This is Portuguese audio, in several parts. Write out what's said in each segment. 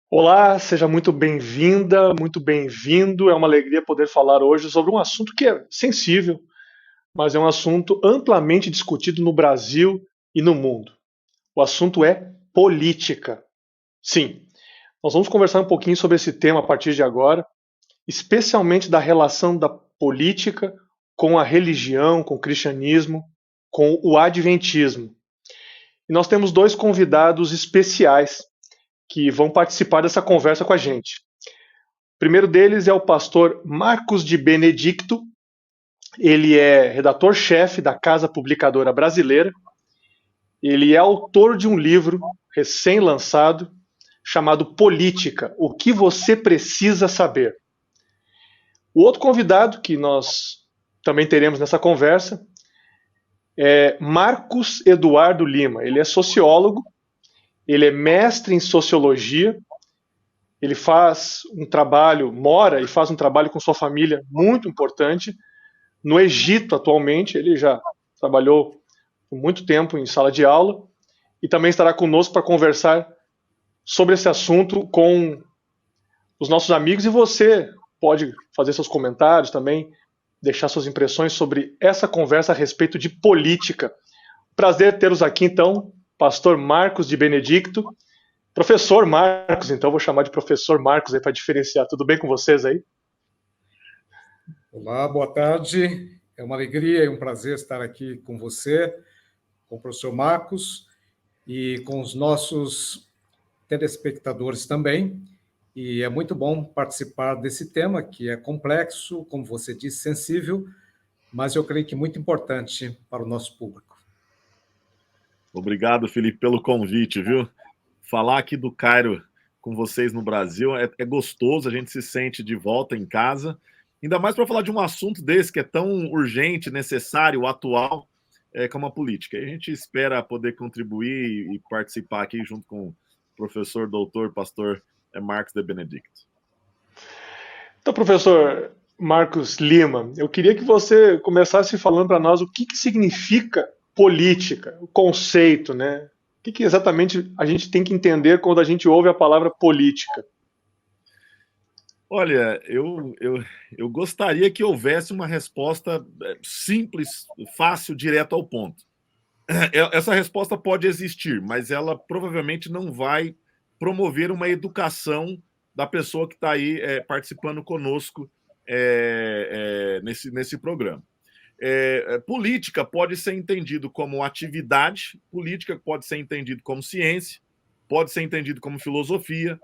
Olá, seja muito bem-vinda, muito bem-vindo. É uma alegria poder falar hoje sobre um assunto que é sensível, mas é um assunto amplamente discutido no Brasil e no mundo. O assunto é política. Sim, nós vamos conversar um pouquinho sobre esse tema a partir de agora, especialmente da relação da política com a religião, com o cristianismo, com o adventismo. E nós temos dois convidados especiais que vão participar dessa conversa com a gente. O primeiro deles é o pastor Marcos de Benedicto. Ele é redator-chefe da Casa Publicadora Brasileira. Ele é autor de um livro recém-lançado chamado Política: O que você precisa saber. O outro convidado que nós também teremos nessa conversa é Marcos Eduardo Lima. Ele é sociólogo, ele é mestre em sociologia. Ele faz um trabalho, mora e faz um trabalho com sua família muito importante no Egito atualmente. Ele já trabalhou por muito tempo em sala de aula e também estará conosco para conversar sobre esse assunto com os nossos amigos. E você pode fazer seus comentários também, deixar suas impressões sobre essa conversa a respeito de política. Prazer tê-los aqui, então, pastor Marcos de Benedicto. Professor Marcos, então, vou chamar de professor Marcos aí para diferenciar. Tudo bem com vocês aí? Olá, boa tarde. É uma alegria e um prazer estar aqui com você, com o professor Marcos e com os nossos telespectadores também. E é muito bom participar desse tema, que é complexo, como você disse, sensível, mas eu creio que muito importante para o nosso público. Obrigado, Felipe, pelo convite, viu? Falar aqui do Cairo com vocês no Brasil é gostoso, a gente se sente de volta em casa, ainda mais para falar de um assunto desse que é tão urgente, necessário, atual, como a política. E a gente espera poder contribuir e participar aqui junto com o professor, doutor, pastor Marcos de Benedicto. Então, professor Marcos Lima, eu queria que você começasse falando para nós o que significa política, o conceito, né? O que exatamente a gente tem que entender quando a gente ouve a palavra política? Olha, eu gostaria que houvesse uma resposta simples, fácil, direto ao ponto. Essa resposta pode existir, mas ela provavelmente não vai promover uma educação da pessoa que está aí participando conosco nesse programa. Política pode ser entendido como atividade, política pode ser entendido como ciência, pode ser entendido como filosofia,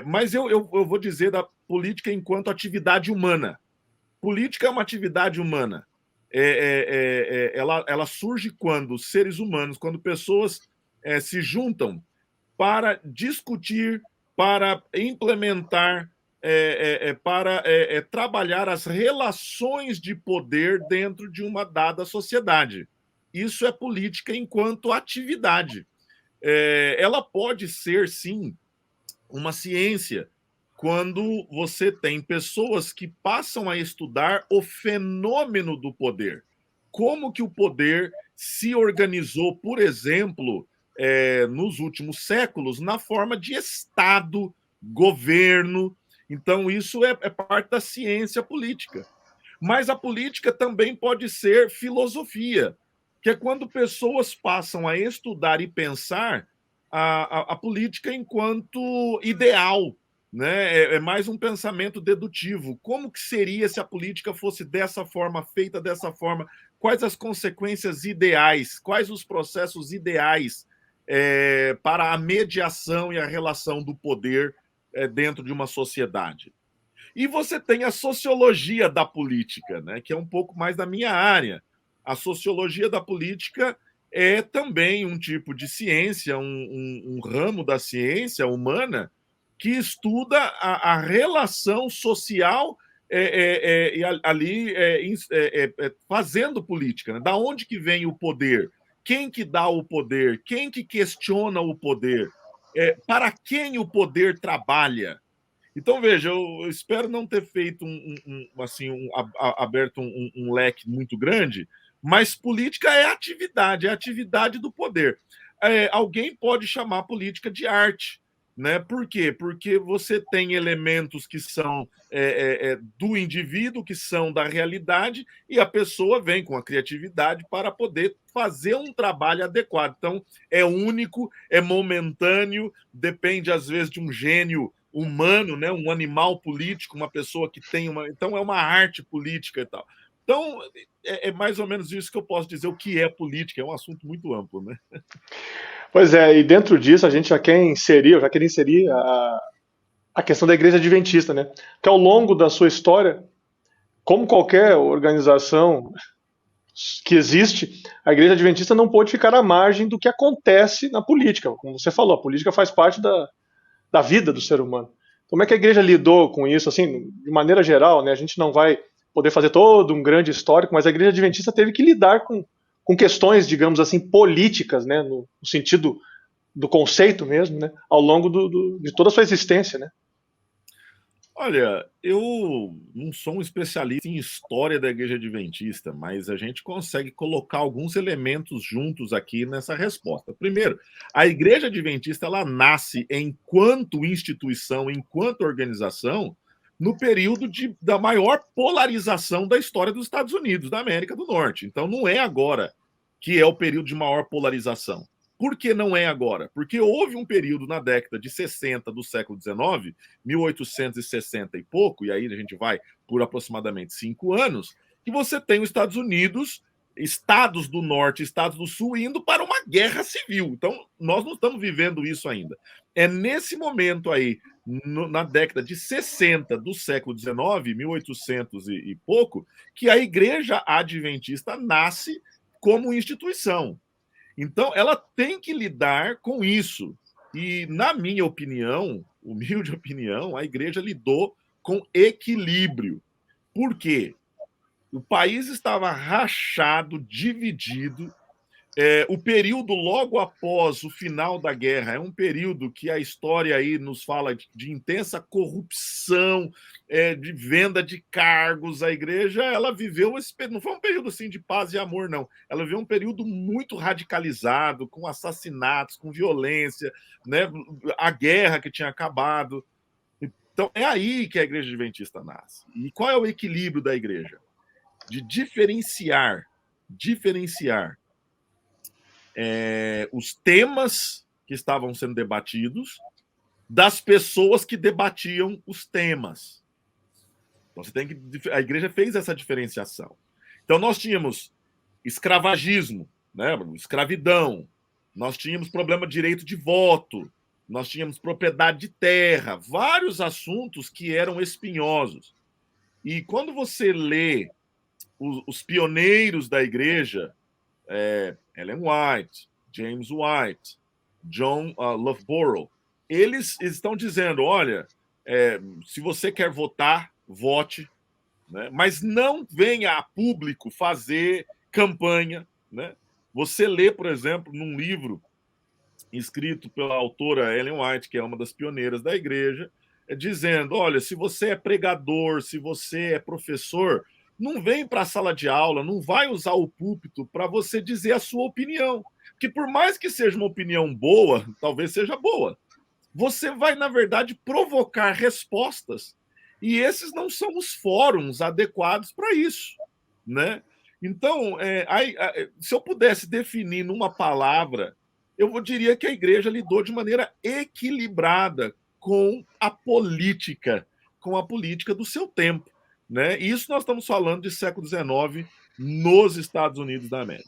mas eu vou dizer da política enquanto atividade humana. Política é uma atividade humana. Ela surge quando seres humanos, quando pessoas se juntam para discutir, para implementar, para trabalhar as relações de poder dentro de uma dada sociedade. Isso é política enquanto atividade. Ela pode ser, sim, uma ciência quando você tem pessoas que passam a estudar o fenômeno do poder. Como que o poder se organizou, por exemplo, nos últimos séculos, na forma de Estado, governo. Então, isso é parte da ciência política. Mas a política também pode ser filosofia, que é quando pessoas passam a estudar e pensar a política enquanto ideal, né? É mais um pensamento dedutivo. Como que seria se a política fosse dessa forma, feita dessa forma? Quais as consequências ideais? Quais os processos ideais para a mediação e a relação do poder dentro de uma sociedade? E você tem a sociologia da política, né, que é um pouco mais da minha área. A sociologia da política é também um tipo de ciência, um ramo da ciência humana que estuda a relação social ali fazendo política. Né? Da onde que vem o poder? Quem que dá o poder? Quem que questiona o poder? Para quem o poder trabalha? Então, veja, eu espero não ter feito aberto um leque muito grande, mas política é a atividade do poder. Alguém pode chamar política de arte, né? Por quê? Porque você tem elementos que são do indivíduo, que são da realidade, e a pessoa vem com a criatividade para poder fazer um trabalho adequado. Então, é único, é momentâneo, depende, às vezes, de um gênio humano, né? Um animal político, uma pessoa que tem uma... Então, é uma arte política e tal. Então, é mais ou menos isso que eu posso dizer, o que é política. É um assunto muito amplo, né? Pois é, e dentro disso a gente já quer inserir, eu já queria inserir a questão da Igreja Adventista, né? Que ao longo da sua história, como qualquer organização que existe, a Igreja Adventista não pôde ficar à margem do que acontece na política. Como você falou, a política faz parte da vida do ser humano. Como é que a Igreja lidou com isso? Assim, de maneira geral, né? A gente não vai poder fazer todo um grande histórico, mas a Igreja Adventista teve que lidar com questões, digamos assim, políticas, né? No sentido do conceito mesmo, né? Ao longo de toda a sua existência, né? Olha, eu não sou um especialista em história da Igreja Adventista, mas a gente consegue colocar alguns elementos juntos aqui nessa resposta. Primeiro, a Igreja Adventista ela nasce enquanto instituição, enquanto organização, no período da maior polarização da história dos Estados Unidos, da América do Norte. Então, não é agora que é o período de maior polarização. Por que não é agora? Porque houve um período na década de 60 do século XIX, 1860 e pouco, e aí a gente vai por aproximadamente 5 anos, que você tem os Estados Unidos, estados do norte, estados do sul, indo para uma guerra civil. Então, nós não estamos vivendo isso ainda. É nesse momento aí, na década de 60 do século XIX, 1800 e pouco, que a Igreja Adventista nasce como instituição. Então, ela tem que lidar com isso. E, na minha opinião, humilde opinião, a igreja lidou com equilíbrio. Por quê? O país estava rachado, dividido. O período logo após o final da guerra é um período que a história aí nos fala de intensa corrupção, de venda de cargos. A igreja ela viveu esse período, não foi um período assim de paz e amor, não. Ela viveu um período muito radicalizado, com assassinatos, com violência, né? A guerra que tinha acabado. Então é aí que a Igreja Adventista nasce. E qual é o equilíbrio da igreja? De diferenciar os temas que estavam sendo debatidos das pessoas que debatiam os temas. Então, a igreja fez essa diferenciação. Então, nós tínhamos escravagismo, né? Escravidão, nós tínhamos problema de direito de voto, nós tínhamos propriedade de terra, vários assuntos que eram espinhosos. E quando você lê os pioneiros da igreja, Ellen White, James White, John Loughborough, eles estão dizendo, olha, se você quer votar, vote, né? Mas não venha a público fazer campanha, né? Você lê, por exemplo, num livro escrito pela autora Ellen White, que é uma das pioneiras da igreja, dizendo, olha, se você é pregador, se você é professor, não vem para a sala de aula, não vai usar o púlpito para você dizer a sua opinião. Que por mais que seja uma opinião boa, talvez seja boa, você vai, na verdade, provocar respostas. E esses não são os fóruns adequados para isso, né? Então, se eu pudesse definir numa palavra, eu diria que a igreja lidou de maneira equilibrada com a política do seu tempo. Né? E isso nós estamos falando de século XIX nos Estados Unidos da América.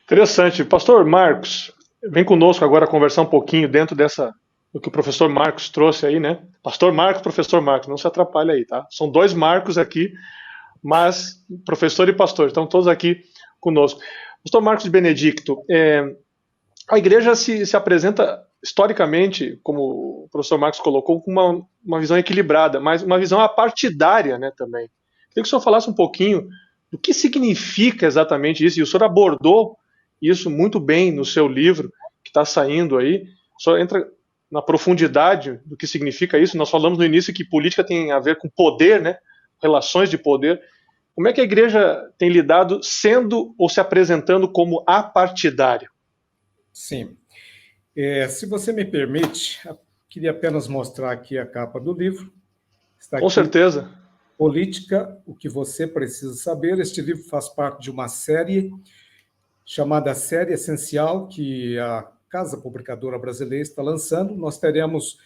Interessante. Pastor Marcos, vem conosco agora conversar um pouquinho dentro do que o professor Marcos trouxe aí, né? Pastor Marcos, professor Marcos, não se atrapalhe aí, tá? São dois Marcos aqui, mas professor e pastor, estão todos aqui conosco. Pastor Marcos Benedicto, a igreja se apresenta historicamente, como o professor Marcos colocou, com uma visão equilibrada, mas uma visão apartidária, né, também. Queria que o senhor falasse um pouquinho do que significa exatamente isso, e o senhor abordou isso muito bem no seu livro, que está saindo aí. O senhor entra na profundidade do que significa isso. Nós falamos no início que política tem a ver com poder, né, relações de poder. Como é que a igreja tem lidado sendo ou se apresentando como apartidária? Sim. Se você me permite, queria apenas mostrar aqui a capa do livro. Está Com aqui, certeza. Política, o que você precisa saber. Este livro faz parte de uma série chamada Série Essencial, que a Casa Publicadora Brasileira está lançando. Nós teremos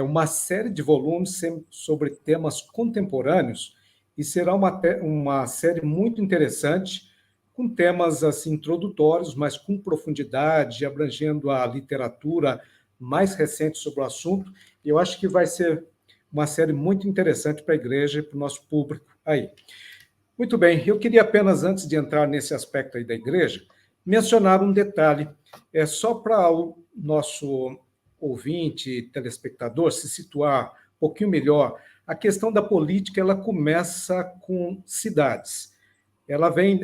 uma série de volumes sobre temas contemporâneos e será uma série muito interessante, com temas assim, introdutórios, mas com profundidade, abrangendo a literatura mais recente sobre o assunto. E eu acho que vai ser uma série muito interessante para a igreja e para o nosso público aí. Muito bem, eu queria apenas, antes de entrar nesse aspecto aí da igreja, mencionar um detalhe, só para o nosso ouvinte, telespectador, se situar um pouquinho melhor. A questão da política, ela começa com cidades.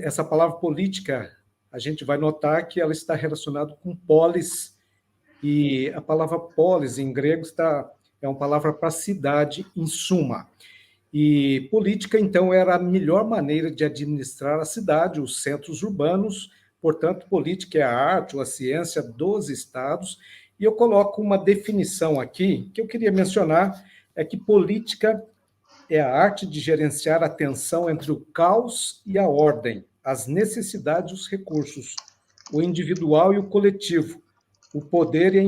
Essa palavra política, a gente vai notar que ela está relacionada com polis, e a palavra polis, em grego, é uma palavra para cidade, em suma. E política, então, era a melhor maneira de administrar a cidade, os centros urbanos. Portanto, política é a arte ou a ciência dos estados. E eu coloco uma definição aqui que eu queria mencionar, é que política é a arte de gerenciar a tensão entre o caos e a ordem, as necessidades e os recursos, o individual e o coletivo, o poder e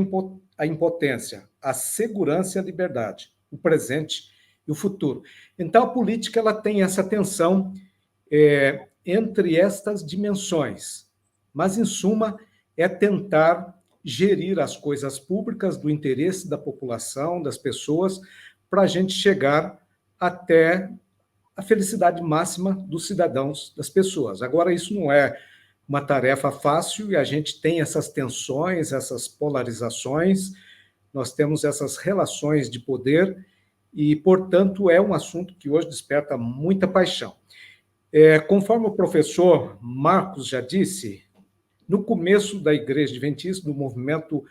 a impotência, a segurança e a liberdade, o presente e o futuro. Então, a política ela tem essa tensão entre estas dimensões, mas, em suma, é tentar gerir as coisas públicas do interesse da população, das pessoas, para a gente chegar até a felicidade máxima dos cidadãos, das pessoas. Agora, isso não é uma tarefa fácil e a gente tem essas tensões, essas polarizações, nós temos essas relações de poder e, portanto, é um assunto que hoje desperta muita paixão. Conforme o professor Marcos já disse, no começo da Igreja Adventista, do movimento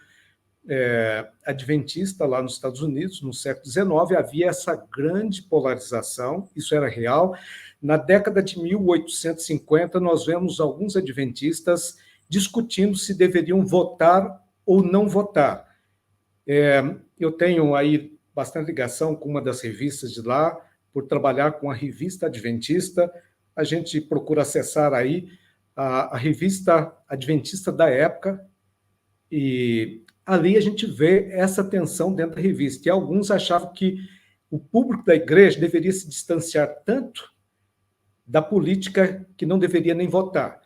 adventista lá nos Estados Unidos, no século XIX, havia essa grande polarização, isso era real. Na década de 1850, nós vemos alguns adventistas discutindo se deveriam votar ou não votar. Eu tenho aí bastante ligação com uma das revistas de lá, por trabalhar com a Revista Adventista. A gente procura acessar aí a Revista Adventista da época, e ali a gente vê essa tensão dentro da revista. E alguns achavam que o público da igreja deveria se distanciar tanto da política que não deveria nem votar.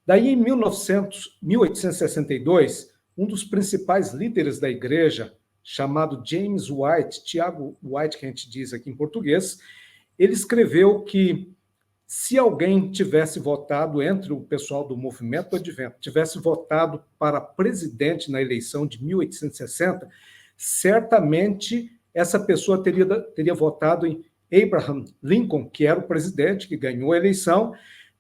Daí, em 1862, um dos principais líderes da igreja, chamado James White, Tiago White, que a gente diz aqui em português, ele escreveu que se alguém tivesse votado, entre o pessoal do movimento do Advento, tivesse votado para presidente na eleição de 1860, certamente essa pessoa teria votado em Abraham Lincoln, que era o presidente que ganhou a eleição,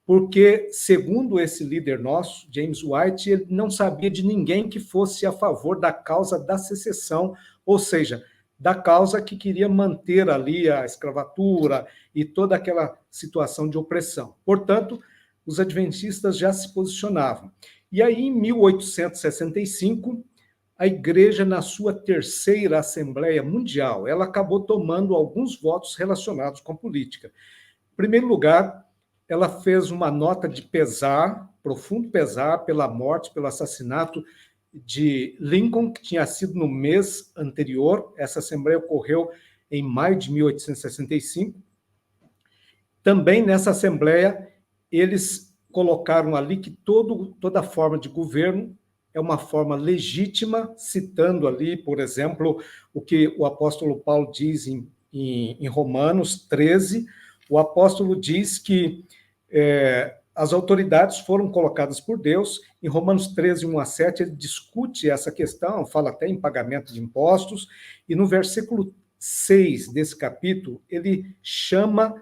porque, segundo esse líder nosso, James White, ele não sabia de ninguém que fosse a favor da causa da secessão, ou seja, da causa que queria manter ali a escravatura e toda aquela situação de opressão. Portanto, os adventistas já se posicionavam. E aí, em 1865, a igreja, na sua terceira Assembleia Mundial, ela acabou tomando alguns votos relacionados com a política. Em primeiro lugar, ela fez uma nota de pesar, profundo pesar, pela morte, pelo assassinato de Lincoln, que tinha sido no mês anterior. Essa Assembleia ocorreu em maio de 1865. Também nessa Assembleia, eles colocaram ali que toda forma de governo é uma forma legítima, citando ali, por exemplo, o que o apóstolo Paulo diz em Romanos 13. O apóstolo diz que as autoridades foram colocadas por Deus. Em Romanos 13, 1-7, ele discute essa questão, fala até em pagamento de impostos, e no versículo 6 desse capítulo, ele chama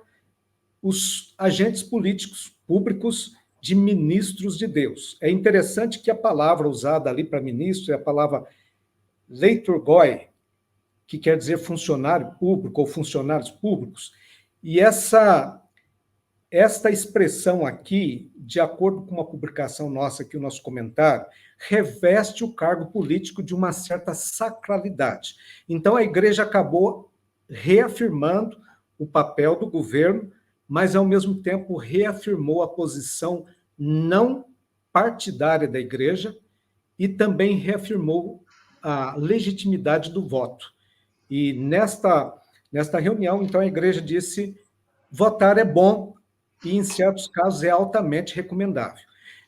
os agentes políticos públicos de ministros de Deus. É interessante que a palavra usada ali para ministro é a palavra leiturgoi, que quer dizer funcionário público ou funcionários públicos, e essa esta expressão aqui, de acordo com uma publicação nossa aqui, o nosso comentário, reveste o cargo político de uma certa sacralidade. Então, a igreja acabou reafirmando o papel do governo, mas, ao mesmo tempo, reafirmou a posição não partidária da igreja e também reafirmou a legitimidade do voto. E nesta reunião, então, a igreja disse: votar é bom e, em certos casos, é altamente recomendável.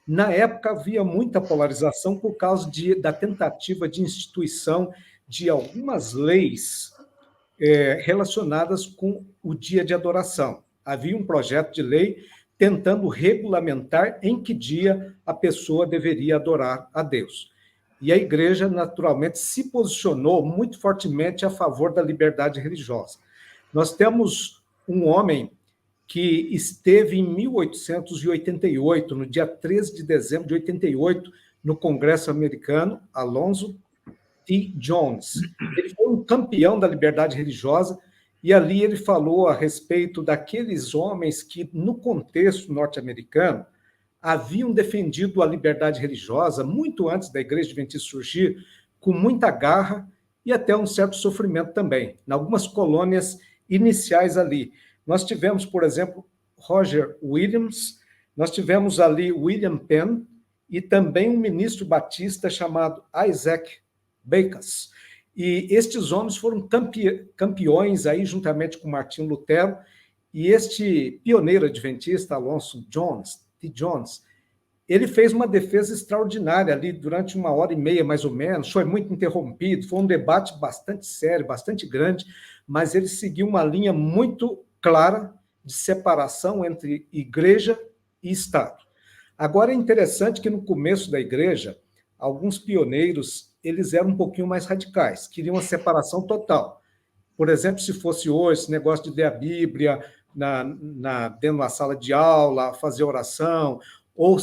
Na época, havia muita polarização por causa da tentativa de instituição de algumas leis relacionadas com o dia de adoração. Havia um projeto de lei tentando regulamentar em que dia a pessoa deveria adorar a Deus. E a igreja, naturalmente, se posicionou muito fortemente a favor da liberdade religiosa. Nós temos um homem que esteve em 1888, no dia 13 de dezembro de 88, no Congresso americano, Alonzo T. Jones. Ele foi um campeão da liberdade religiosa, e ali ele falou a respeito daqueles homens que, no contexto norte-americano, haviam defendido a liberdade religiosa muito antes da Igreja Adventista surgir, com muita garra e até um certo sofrimento também, em algumas colônias iniciais ali. Nós tivemos, por exemplo, Roger Williams, nós tivemos ali William Penn e também um ministro batista chamado Isaac Backus. E estes homens foram campeões aí, juntamente com Martinho Lutero, e este pioneiro adventista, Alonzo T. Jones, ele fez uma defesa extraordinária ali durante 1h30, mais ou menos, foi muito interrompido, foi um debate bastante sério, bastante grande, mas ele seguiu uma linha muito clara de separação entre igreja e Estado. Agora, é interessante que no começo da igreja, alguns pioneiros, eles eram um pouquinho mais radicais, queriam a separação total. Por exemplo, se fosse hoje, esse negócio de ler a Bíblia dentro da sala de aula, fazer oração, ou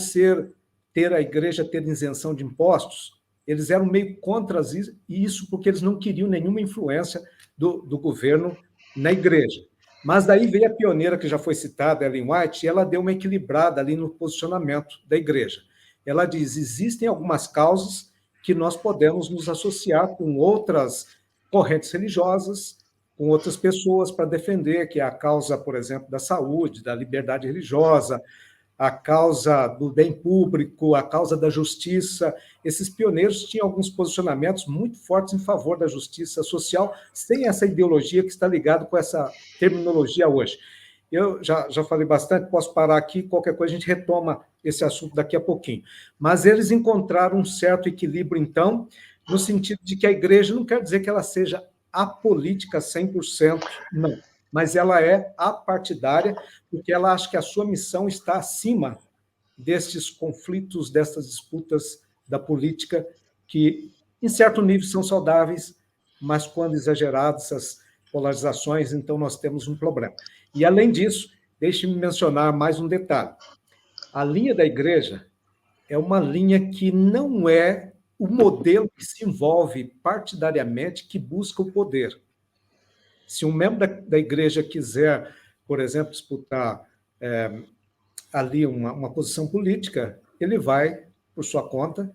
ter a igreja ter isenção de impostos, eles eram meio contra isso, porque eles não queriam nenhuma influência do governo na igreja. Mas daí veio a pioneira que já foi citada, Ellen White, e ela deu uma equilibrada ali no posicionamento da igreja. Ela diz: existem algumas causas que nós podemos nos associar com outras correntes religiosas, com outras pessoas para defender, que é a causa, por exemplo, da saúde, da liberdade religiosa, a causa do bem público, a causa da justiça. Esses pioneiros tinham alguns posicionamentos muito fortes em favor da justiça social, sem essa ideologia que está ligada com essa terminologia hoje. Eu já falei bastante, posso parar aqui, qualquer coisa a gente retoma esse assunto daqui a pouquinho. Mas eles encontraram um certo equilíbrio, então, no sentido de que a igreja não quer dizer que ela seja apolítica 100%, não. Mas ela é apartidária, porque ela acha que a sua missão está acima destes conflitos, dessas disputas da política, que, em certo nível, são saudáveis, mas, quando exageradas essas polarizações, então nós temos um problema. E, além disso, deixe-me mencionar mais um detalhe. A linha da igreja é uma linha que não é o modelo que se envolve partidariamente, que busca o poder. Se um membro da igreja quiser, por exemplo, disputar ali uma posição política, ele vai por sua conta,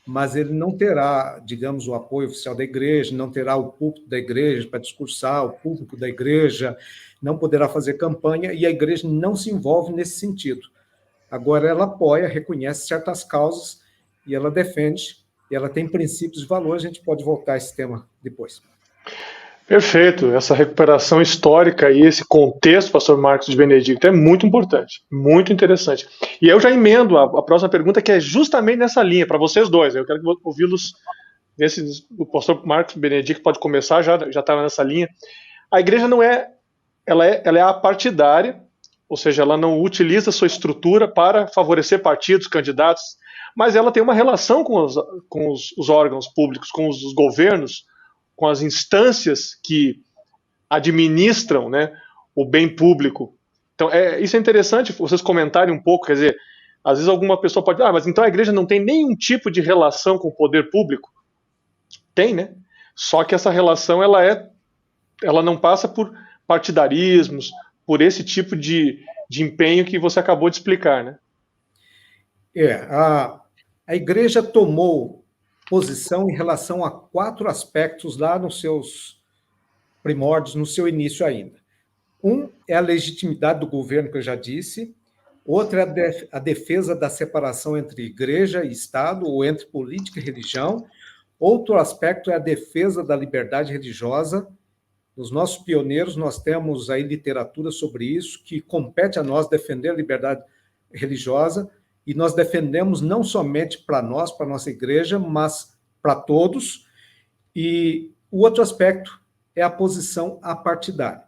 mas ele não terá, digamos, o apoio oficial da igreja, não terá o púlpito da igreja para discursar, o público da igreja, não poderá fazer campanha, e a igreja não se envolve nesse sentido. Agora, ela apoia, reconhece certas causas, e ela defende, e ela tem princípios e valores. A gente pode voltar a esse tema depois. Perfeito. Essa recuperação histórica e esse contexto, pastor Marcos de Benedicto, é muito importante, muito interessante. E eu já emendo a próxima pergunta, que é justamente nessa linha, para vocês dois. Eu quero ouvi-los. O pastor Marcos de Benedicto pode começar, já estava nessa linha. A igreja não ela é apartidária, ou seja, ela não utiliza sua estrutura para favorecer partidos, candidatos, mas ela tem uma relação com os órgãos públicos, com os governos, com as instâncias que administram, né, o bem público. Então, isso é interessante vocês comentarem um pouco, quer dizer, às vezes alguma pessoa pode dizer, mas então a igreja não tem nenhum tipo de relação com o poder público? Tem, né? Só que essa relação, ela não passa por partidarismos, por esse tipo de de empenho que você acabou de explicar, né? A igreja tomou posição em relação a 4 aspectos lá nos seus primórdios, no seu início ainda. Um é a legitimidade do governo, que eu já disse. Outro é a defesa da separação entre igreja e Estado, ou entre política e religião. Outro aspecto é a defesa da liberdade religiosa. Nos nossos pioneiros, nós temos aí literatura sobre isso, que compete a nós defender a liberdade religiosa, e nós defendemos não somente para nós, para a nossa igreja, mas para todos. E o outro aspecto é a posição apartidária.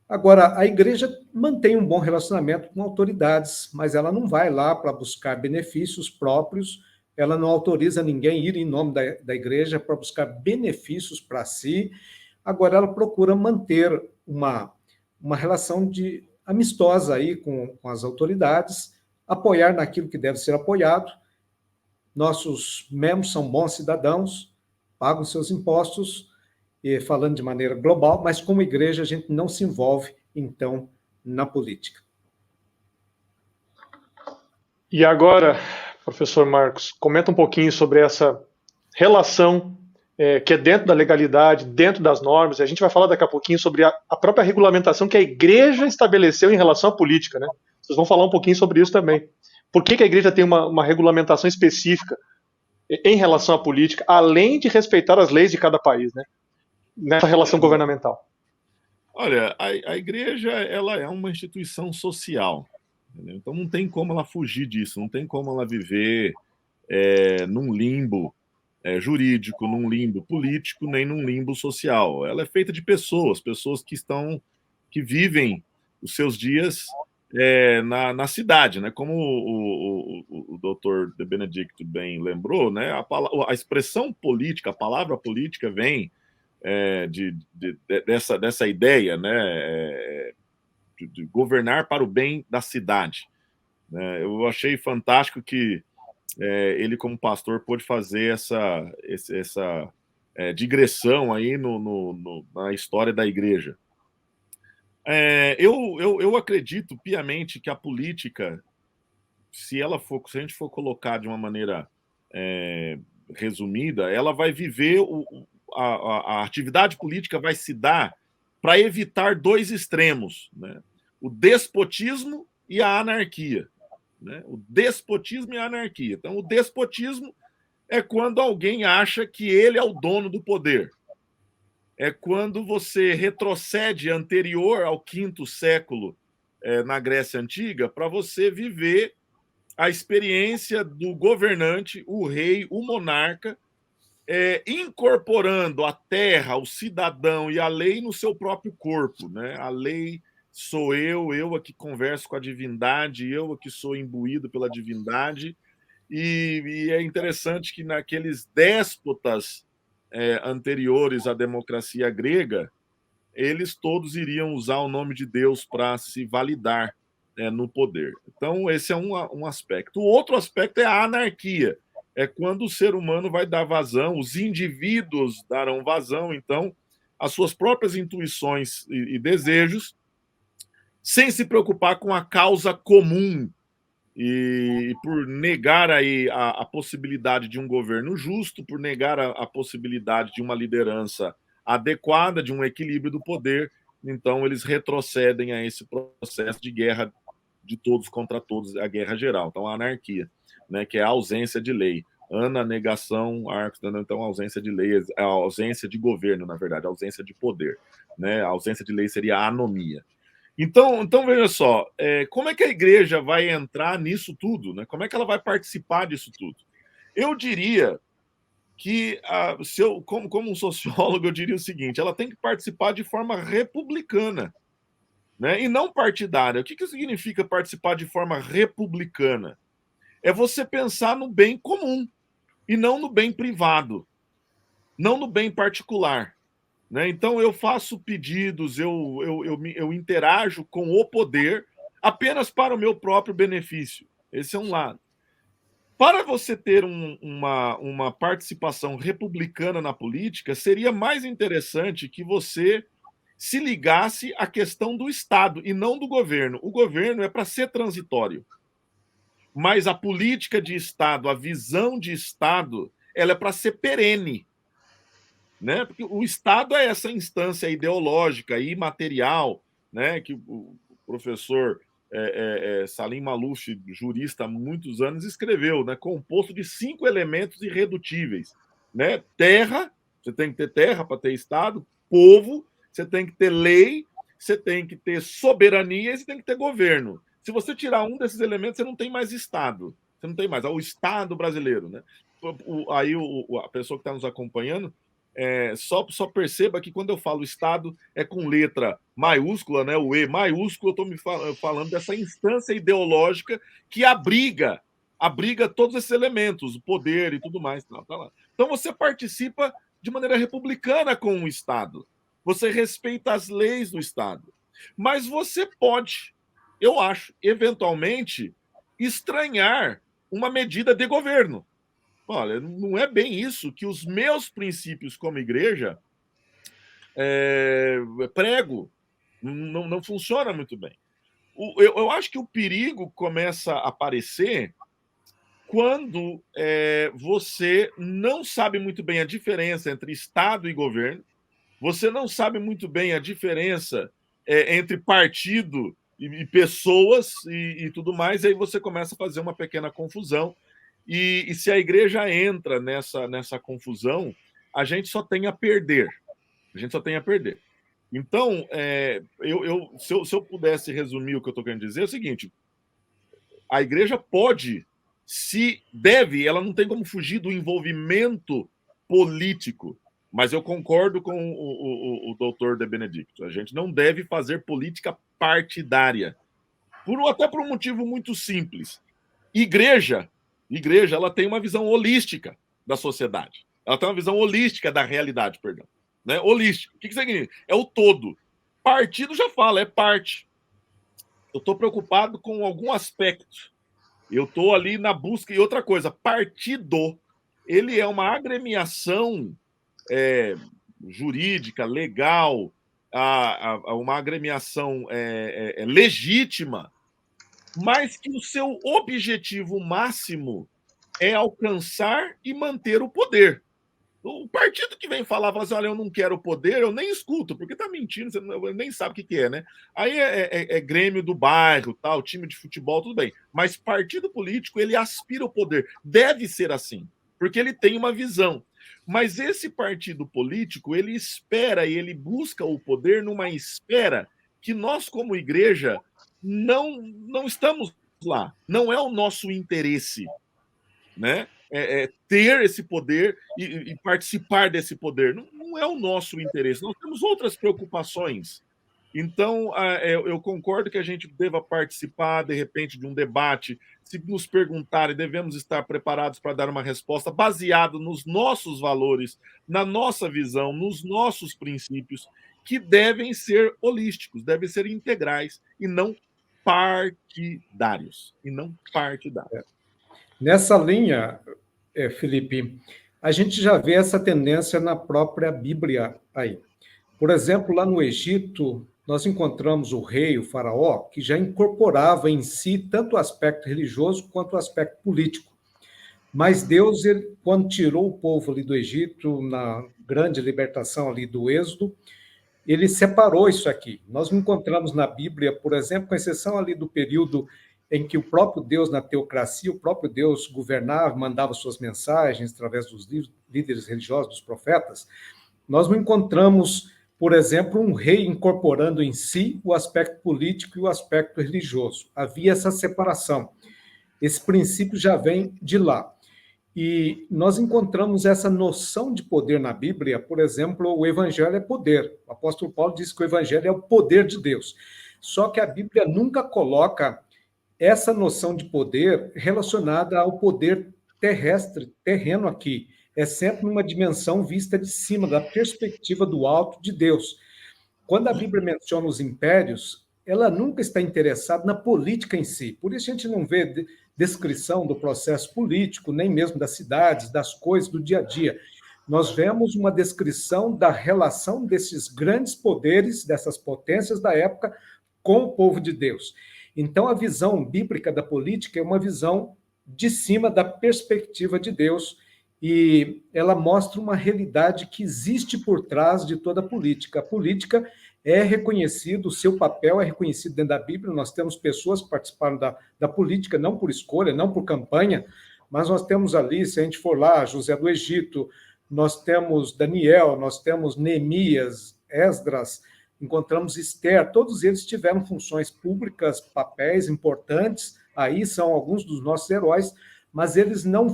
Agora, a igreja mantém um bom relacionamento com autoridades, mas ela não vai lá para buscar benefícios próprios, ela não autoriza ninguém a ir em nome da igreja para buscar benefícios para si. Agora, ela procura manter uma relação amistosa aí com as autoridades, apoiar naquilo que deve ser apoiado. Nossos membros são bons cidadãos, pagam seus impostos, falando de maneira global, mas como igreja a gente não se envolve, então, na política. E agora, professor Marcos, comenta um pouquinho sobre essa relação que é dentro da legalidade, dentro das normas. A gente vai falar daqui a pouquinho sobre a própria regulamentação que a igreja estabeleceu em relação à política, né? Vocês vão falar um pouquinho sobre isso também. Por que a igreja tem uma regulamentação específica em relação à política, além de respeitar as leis de cada país, né? Nessa relação governamental? Olha, a igreja, ela é uma instituição social, entendeu? Então não tem como ela fugir disso, não tem como ela viver num limbo jurídico, num limbo político, nem num limbo social. Ela é feita de pessoas que vivem os seus dias na cidade, né? Como o doutor De Benedicto bem lembrou, né? A expressão política, a palavra política vem dessa ideia, né, de governar para o bem da cidade. Eu achei fantástico que ele, como pastor, pôde fazer essa digressão aí na história da igreja. Eu acredito piamente que a política, se a gente for colocar de uma maneira resumida, ela vai viver a atividade política vai se dar para evitar 2 extremos, né? O despotismo e a anarquia, né? O despotismo e a anarquia. Então, o despotismo é quando alguém acha que ele é o dono do poder. É quando você retrocede anterior ao 5º século na Grécia Antiga para você viver a experiência do governante, o rei, o monarca, incorporando a terra, o cidadão e a lei no seu próprio corpo, né? A lei sou eu aqui converso com a divindade, eu aqui sou imbuído pela divindade, e é interessante que naqueles déspotas anteriores à democracia grega, eles todos iriam usar o nome de Deus para se validar no poder. Então, esse é um aspecto. O outro aspecto é a anarquia, é quando o ser humano vai dar vazão, os indivíduos darão vazão, então, às suas próprias intuições e desejos, sem se preocupar com a causa comum, e por negar aí a possibilidade de um governo justo, por negar a possibilidade de uma liderança adequada, de um equilíbrio do poder, então eles retrocedem a esse processo de guerra de todos contra todos, a guerra geral. Então, a anarquia, né, que é a ausência de lei. Ana, negação, arcos, então a ausência de lei, a ausência de governo, na verdade, a ausência de poder, né? A ausência de lei seria a anomia. Então veja só, como é que a igreja vai entrar nisso tudo, né? Como é que ela vai participar disso tudo? Eu diria que, como um sociólogo, eu diria o seguinte: ela tem que participar de forma republicana, né? E não partidária. O que significa participar de forma republicana? É você pensar no bem comum e não no bem privado, não no bem particular, né? Então, eu faço pedidos, eu interajo com o poder apenas para o meu próprio benefício. Esse é um lado. Para você ter uma participação republicana na política, seria mais interessante que você se ligasse à questão do Estado e não do governo. O governo é para ser transitório. Mas a política de Estado, a visão de Estado, ela é para ser perene. Né? Porque o Estado é essa instância ideológica e material, né? Que o professor Salim Maluf, jurista há muitos anos, escreveu, né? Composto de 5 elementos irredutíveis. Né? Terra, você tem que ter terra para ter Estado, povo, você tem que ter lei, você tem que ter soberania e você tem que ter governo. Se você tirar um desses elementos, você não tem mais Estado. Você não tem mais. O Estado brasileiro. Né? Aí a pessoa que está nos acompanhando só perceba que quando eu falo Estado é com letra maiúscula, né? O E maiúsculo, eu estou falando dessa instância ideológica que abriga todos esses elementos, o poder e tudo mais. Tá lá. Então você participa de maneira republicana com o Estado. Você respeita as leis do Estado. Mas você pode, eu acho, eventualmente, estranhar uma medida de governo. Olha, não é bem isso que os meus princípios como igreja prego. Não funciona muito bem. Eu acho que o perigo começa a aparecer quando você não sabe muito bem a diferença entre Estado e governo, você não sabe muito bem a diferença entre partido e pessoas e tudo mais, e aí você começa a fazer uma pequena confusão. E se a igreja entra nessa confusão, a gente só tem a perder. A gente só tem a perder. Então, se eu pudesse resumir o que eu estou querendo dizer, é o seguinte: a igreja pode, se deve, ela não tem como fugir do envolvimento político. Mas eu concordo com o doutor De Benedicto. A gente não deve fazer política partidária. Até por um motivo muito simples. Igreja, ela tem uma visão holística da sociedade. Ela tem uma visão holística da realidade, perdão. Né? Holística. O que significa? É o todo. Partido já fala, é parte. Eu estou preocupado com algum aspecto. Eu estou ali na busca. E outra coisa, partido, ele é uma agremiação jurídica, legal, uma agremiação legítima, mas que o seu objetivo máximo é alcançar e manter o poder. O partido que vem fala assim, olha, eu não quero poder, eu nem escuto, porque tá mentindo, você nem sabe o que é, né? Aí é Grêmio do bairro, tal, time de futebol, tudo bem. Mas partido político, ele aspira ao poder. Deve ser assim, porque ele tem uma visão. Mas esse partido político, ele espera e ele busca o poder numa esfera que nós, como igreja, não estamos lá. Não é o nosso interesse, né? Ter esse poder e participar desse poder. Não é o nosso interesse. Nós temos outras preocupações. Então, eu concordo que a gente deva participar, de repente, de um debate. Se nos perguntarem, devemos estar preparados para dar uma resposta baseada nos nossos valores, na nossa visão, nos nossos princípios, que devem ser holísticos, devem ser integrais e não partidários. Nessa linha, Felipe, a gente já vê essa tendência na própria Bíblia aí. Por exemplo, lá no Egito, nós encontramos o rei, o faraó, que já incorporava em si tanto o aspecto religioso quanto o aspecto político. Mas Deus, quando tirou o povo ali do Egito, na grande libertação ali do Êxodo, ele separou isso aqui. Nós encontramos na Bíblia, por exemplo, com exceção ali do período em que o próprio Deus, na teocracia, o próprio Deus governava, mandava suas mensagens através dos líderes religiosos, dos profetas, nós não encontramos, por exemplo, um rei incorporando em si o aspecto político e o aspecto religioso. Havia essa separação. Esse princípio já vem de lá. E nós encontramos essa noção de poder na Bíblia, por exemplo, o evangelho é poder. O apóstolo Paulo diz que o evangelho é o poder de Deus. Só que a Bíblia nunca coloca essa noção de poder relacionada ao poder terrestre, terreno aqui. É sempre numa dimensão vista de cima, da perspectiva do alto de Deus. Quando a Bíblia menciona os impérios, ela nunca está interessada na política em si. Por isso a gente não vê descrição do processo político, nem mesmo das cidades, das coisas do dia a dia. nós vemos uma descrição da relação desses grandes poderes, dessas potências da época, com o povo de Deus. Então, a visão bíblica da política é uma visão de cima da perspectiva de Deus, e ela mostra uma realidade que existe por trás de toda a política. A política é reconhecido, o seu papel é reconhecido dentro da Bíblia. Nós temos pessoas que participaram da política, não por escolha, não por campanha, mas nós temos ali, se a gente for lá, José do Egito, nós temos Daniel, nós temos Neemias, Esdras, encontramos Esther, todos eles tiveram funções públicas, papéis importantes, aí são alguns dos nossos heróis, mas eles não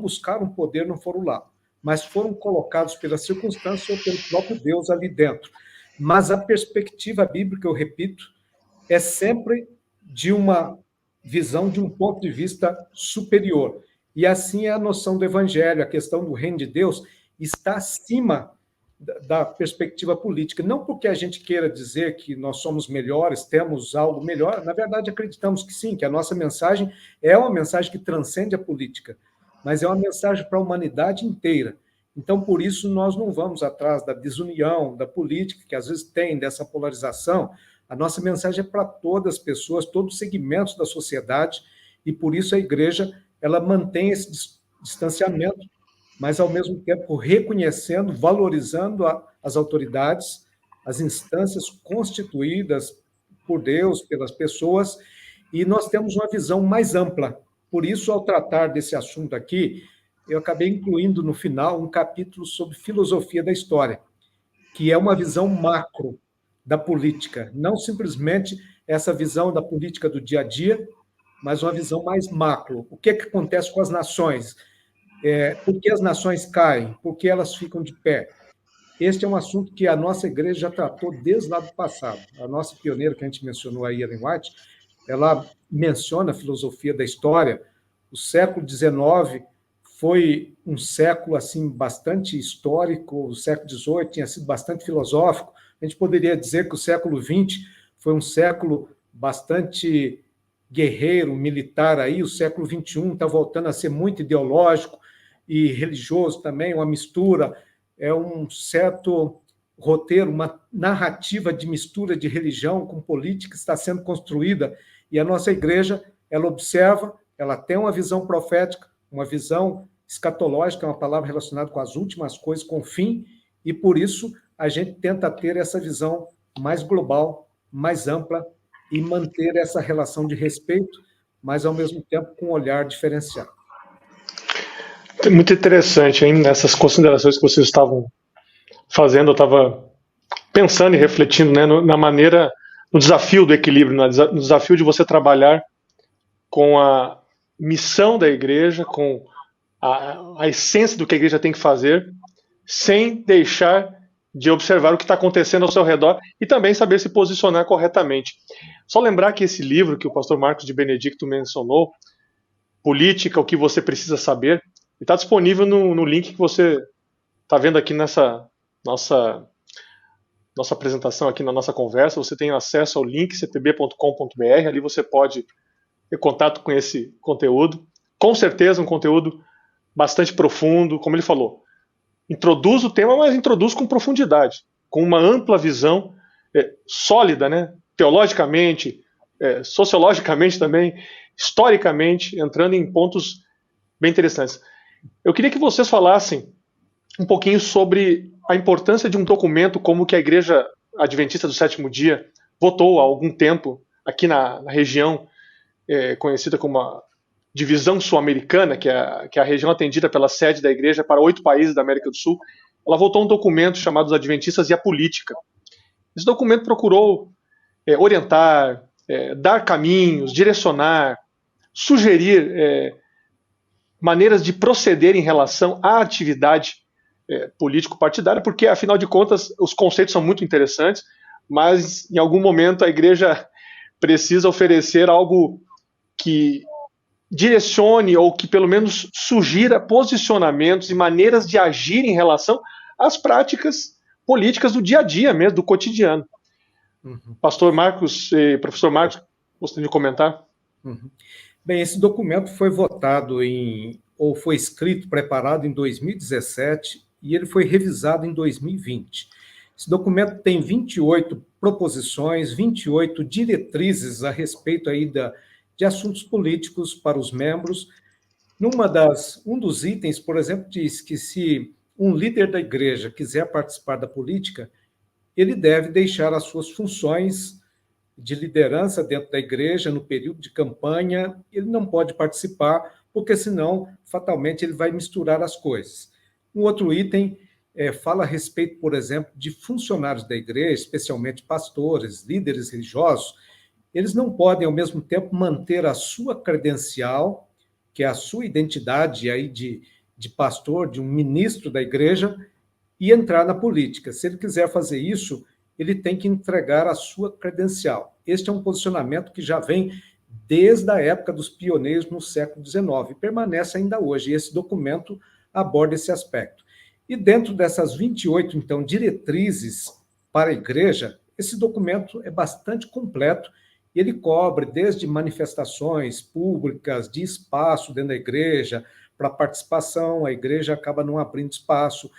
buscaram poder, não foram lá, mas foram colocados pelas circunstâncias ou pelo próprio Deus ali dentro. Mas a perspectiva bíblica, eu repito, é sempre de uma visão, de um ponto de vista superior. E assim é a noção do evangelho, a questão do reino de Deus está acima da perspectiva política. Não porque a gente queira dizer que nós somos melhores, temos algo melhor, na verdade acreditamos que sim, que a nossa mensagem é uma mensagem que transcende a política, mas é uma mensagem para a humanidade inteira. Então, por isso, nós não vamos atrás da desunião, da política, que às vezes tem, dessa polarização. A nossa mensagem é para todas as pessoas, todos os segmentos da sociedade, e por isso a igreja ela mantém esse distanciamento, mas, ao mesmo tempo, reconhecendo, valorizando as autoridades, as instâncias constituídas por Deus, pelas pessoas, e nós temos uma visão mais ampla. Por isso, ao tratar desse assunto aqui, eu acabei incluindo no final um capítulo sobre filosofia da história, que é uma visão macro da política, não simplesmente essa visão da política do dia a dia, mas uma visão mais macro. O que é que acontece com as nações? Por que as nações caem? Por que elas ficam de pé? Este é um assunto que a nossa igreja já tratou desde lá do passado. A nossa pioneira, que a gente mencionou aí, Ellen White, ela menciona a filosofia da história. O século XIX foi um século assim bastante histórico, o século XVIII tinha sido bastante filosófico. A gente poderia dizer que o século XX foi um século bastante guerreiro, militar aí, o século XXI está voltando a ser muito ideológico e religioso também, uma mistura, é um certo roteiro, uma narrativa de mistura de religião com política que está sendo construída, e a nossa igreja, ela observa, ela tem uma visão profética, uma visão escatológica, é uma palavra relacionada com as últimas coisas, com o fim, e por isso a gente tenta ter essa visão mais global, mais ampla, e manter essa relação de respeito, mas, ao mesmo tempo, com um olhar diferenciado. Muito interessante, hein? Nessas considerações que vocês estavam fazendo, eu estava pensando e refletindo, né, na maneira, no desafio do equilíbrio, no desafio de você trabalhar com a missão da igreja, com a essência do que a igreja tem que fazer, sem deixar de observar o que está acontecendo ao seu redor e também saber se posicionar corretamente. Só lembrar que esse livro que o pastor Marcos de Benedicto mencionou, Política, o que você precisa saber, está disponível no link que você está vendo aqui nessa nossa apresentação, aqui na nossa conversa. Você tem acesso ao link cpb.com.br, ali você pode ter contato com esse conteúdo. Com certeza um conteúdo bastante profundo, como ele falou. Introduz o tema, mas introduz com profundidade, com uma ampla visão sólida, né? Teologicamente, sociologicamente também, historicamente, entrando em pontos bem interessantes. Eu queria que vocês falassem um pouquinho sobre a importância de um documento como que a Igreja Adventista do Sétimo Dia votou há algum tempo aqui na região conhecida como a Divisão Sul-Americana, que é a região atendida pela sede da Igreja para 8 países da América do Sul. Ela votou um documento chamado Os Adventistas e a Política. Esse documento procurou orientar, dar caminhos, direcionar, sugerir maneiras de proceder em relação à atividade político-partidária, porque, afinal de contas, os conceitos são muito interessantes, mas, em algum momento, a igreja precisa oferecer algo que direcione ou que, pelo menos, sugira posicionamentos e maneiras de agir em relação às práticas políticas do dia a dia mesmo, do cotidiano. Uhum. Pastor Marcos, professor Marcos, gostaria de comentar? Uhum. Bem, esse documento foi votado ou foi escrito, preparado em 2017, e ele foi revisado em 2020. Esse documento tem 28 proposições, 28 diretrizes a respeito aí de assuntos políticos para os membros. Um dos itens, por exemplo, diz que se um líder da igreja quiser participar da política, ele deve deixar as suas funções de liderança dentro da igreja no período de campanha, ele não pode participar, porque senão, fatalmente, ele vai misturar as coisas. Um outro item fala a respeito, por exemplo, de funcionários da igreja, especialmente pastores, líderes religiosos, eles não podem, ao mesmo tempo, manter a sua credencial, que é a sua identidade aí de pastor, de um ministro da igreja, e entrar na política. Se ele quiser fazer isso, ele tem que entregar a sua credencial. Este é um posicionamento que já vem desde a época dos pioneiros no século XIX, e permanece ainda hoje, e esse documento aborda esse aspecto. E dentro dessas 28, então, diretrizes para a igreja, esse documento é bastante completo, e ele cobre desde manifestações públicas, de espaço dentro da igreja, para participação, a igreja acaba não abrindo espaço.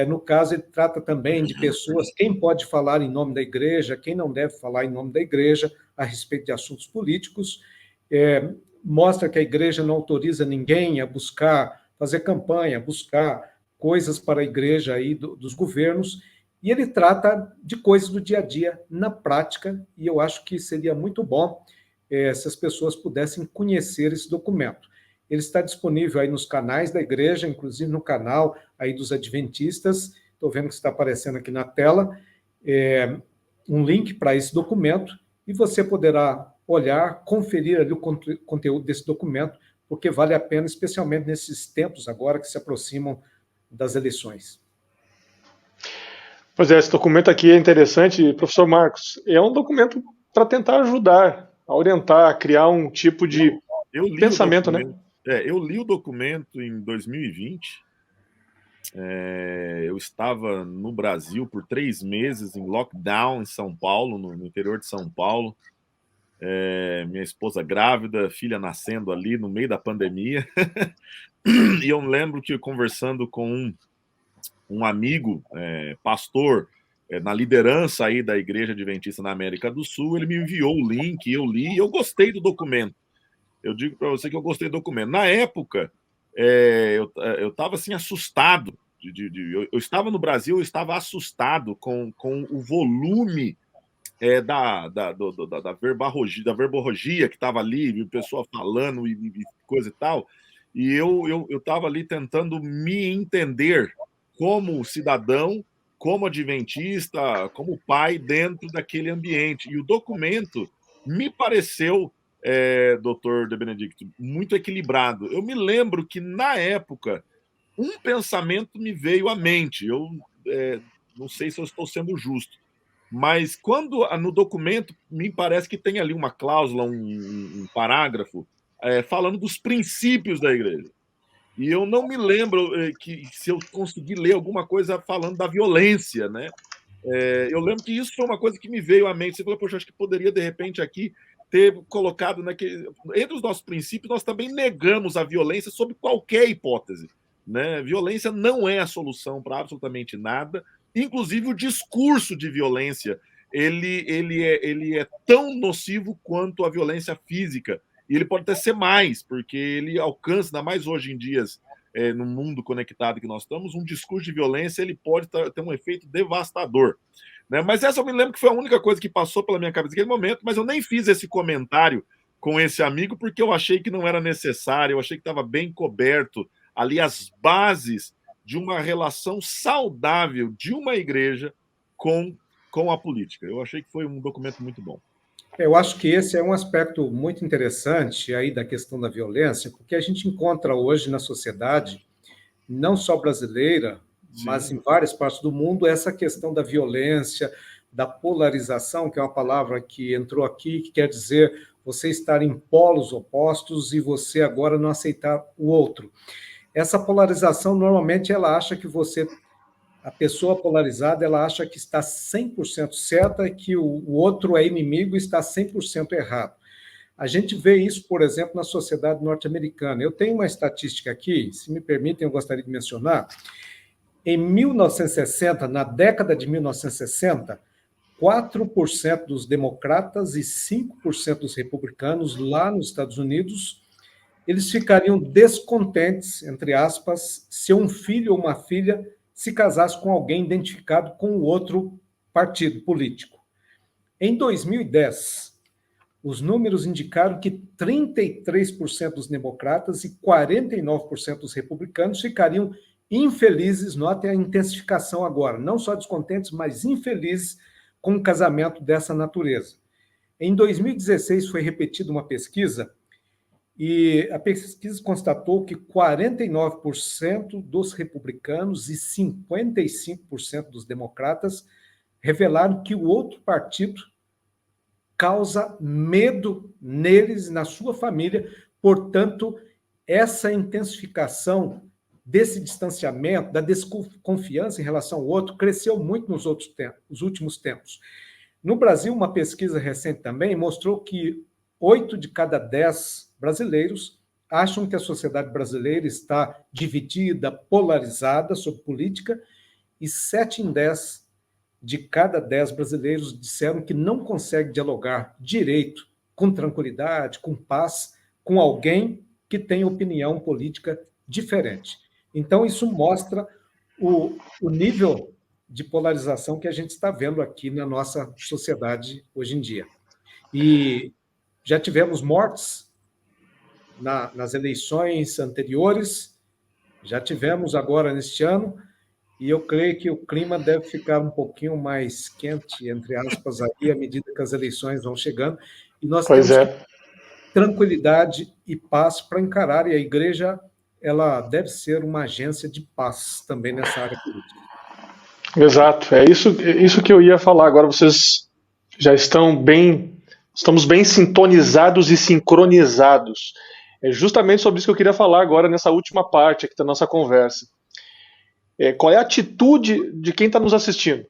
No caso, ele trata também de pessoas, quem pode falar em nome da igreja, quem não deve falar em nome da igreja, a respeito de assuntos políticos. Mostra que a igreja não autoriza ninguém a fazer campanha, buscar coisas para a igreja aí dos governos, e ele trata de coisas do dia a dia, na prática, e eu acho que seria muito bom se as pessoas pudessem conhecer esse documento. Ele está disponível aí nos canais da igreja, inclusive no canal aí dos adventistas, estou vendo que está aparecendo aqui na tela, um link para esse documento, e você poderá olhar, conferir ali o conteúdo desse documento, porque vale a pena, especialmente nesses tempos agora que se aproximam das eleições. Pois é, esse documento aqui é interessante, professor Marcos. É um documento para tentar ajudar, a orientar, a criar um tipo de pensamento, né? Eu li o documento em 2020. Eu estava no Brasil por 3 meses em lockdown em São Paulo, no interior de São Paulo. Minha esposa grávida, filha nascendo ali no meio da pandemia. E eu lembro que conversando com um amigo, pastor, na liderança aí da Igreja Adventista na América do Sul, ele me enviou o link, eu li e eu gostei do documento. Eu digo para você que eu gostei do documento. Na época, eu estava assim, assustado. Eu estava no Brasil, eu estava assustado com o volume da verborragia que estava ali, o pessoal falando e coisa e tal. E eu estava ali tentando me entender como cidadão, como adventista, como pai dentro daquele ambiente. E o documento me pareceu, doutor De Benedicto, muito equilibrado. Eu me lembro que, na época, um pensamento me veio à mente. Eu não sei se eu estou sendo justo, mas quando no documento me parece que tem ali uma cláusula, um parágrafo, falando dos princípios da igreja. E eu não me lembro que se eu consegui ler alguma coisa falando da violência, né? Eu lembro que isso foi uma coisa que me veio à mente. Você falou, poxa, acho que poderia, de repente, aqui ter colocado entre os nossos princípios, nós também negamos a violência sob qualquer hipótese, né? Violência não é a solução para absolutamente nada. Inclusive, o discurso de violência ele é tão nocivo quanto a violência física. E ele pode até ser mais, porque ele alcança, ainda mais hoje em dia, no mundo conectado que nós estamos, um discurso de violência ele pode ter um efeito devastador. Né? Mas essa eu me lembro que foi a única coisa que passou pela minha cabeça naquele momento, mas eu nem fiz esse comentário com esse amigo, porque eu achei que não era necessário, eu achei que estava bem coberto ali as bases de uma relação saudável de uma igreja com a política. Eu achei que foi um documento muito bom. Eu acho que esse é um aspecto muito interessante aí da questão da violência, porque a gente encontra hoje na sociedade, não só brasileira, sim, mas em várias partes do mundo, essa questão da violência, da polarização, que é uma palavra que entrou aqui, que quer dizer você estar em polos opostos e você agora não aceitar o outro. Essa polarização, normalmente, ela acha que a pessoa polarizada, ela acha que está 100% certa e que o outro é inimigo e está 100% errado. A gente vê isso, por exemplo, na sociedade norte-americana. Eu tenho uma estatística aqui, se me permitem, eu gostaria de mencionar. Em 1960, na década de 1960, 4% dos democratas e 5% dos republicanos lá nos Estados Unidos, eles ficariam descontentes, entre aspas, se um filho ou uma filha se casasse com alguém identificado com o outro partido político. Em 2010, os números indicaram que 33% dos democratas e 49% dos republicanos ficariam infelizes, notem a intensificação agora, não só descontentes, mas infelizes com um casamento dessa natureza. Em 2016 foi repetida uma pesquisa e a pesquisa constatou que 49% dos republicanos e 55% dos democratas revelaram que o outro partido causa medo neles e na sua família. Portanto, essa intensificação desse distanciamento, da desconfiança em relação ao outro, cresceu muito nos últimos tempos. No Brasil, uma pesquisa recente também mostrou que 8 de cada 10 brasileiros acham que a sociedade brasileira está dividida, polarizada sobre política, e 7 em 10 de cada 10 brasileiros disseram que não conseguem dialogar direito, com tranquilidade, com paz, com alguém que tem opinião política diferente. Então, isso mostra o nível de polarização que a gente está vendo aqui na nossa sociedade hoje em dia. E já tivemos mortes nas eleições anteriores, já tivemos agora neste ano, e eu creio que o clima deve ficar um pouquinho mais quente, entre aspas, aí, à medida que as eleições vão chegando, e nós temos tranquilidade e paz para encarar, e a igreja ela deve ser uma agência de paz também nessa área política. Exato, é isso que eu ia falar. Agora vocês já estamos bem sintonizados e sincronizados. É justamente sobre isso que eu queria falar agora nessa última parte aqui da nossa conversa. Qual é a atitude de quem está nos assistindo?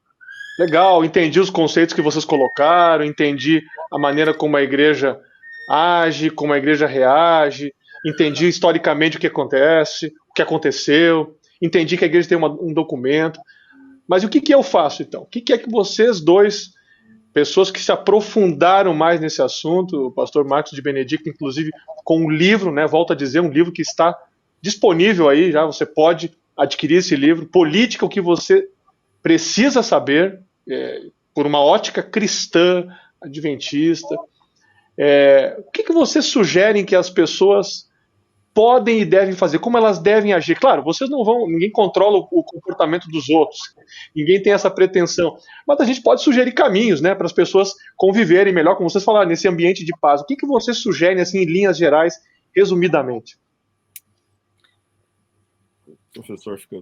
Legal, entendi os conceitos que vocês colocaram, entendi a maneira como a igreja age, como a igreja reage, entendi historicamente o que acontece, o que aconteceu, entendi que a igreja tem um documento. Mas o que eu faço, então? O que é que vocês dois, pessoas que se aprofundaram mais nesse assunto, o pastor Marcos de Benedicto, inclusive com um livro, né, volto a dizer, um livro que está disponível aí, já você pode adquirir esse livro, Política, o que você precisa saber, por uma ótica cristã, adventista. O que vocês sugerem que as pessoas podem e devem fazer? Como elas devem agir? Claro, vocês não vão, ninguém controla o comportamento dos outros, ninguém tem essa pretensão, mas a gente pode sugerir caminhos, né, para as pessoas conviverem melhor, como vocês falaram, nesse ambiente de paz. O que vocês sugerem, assim, em linhas gerais, resumidamente?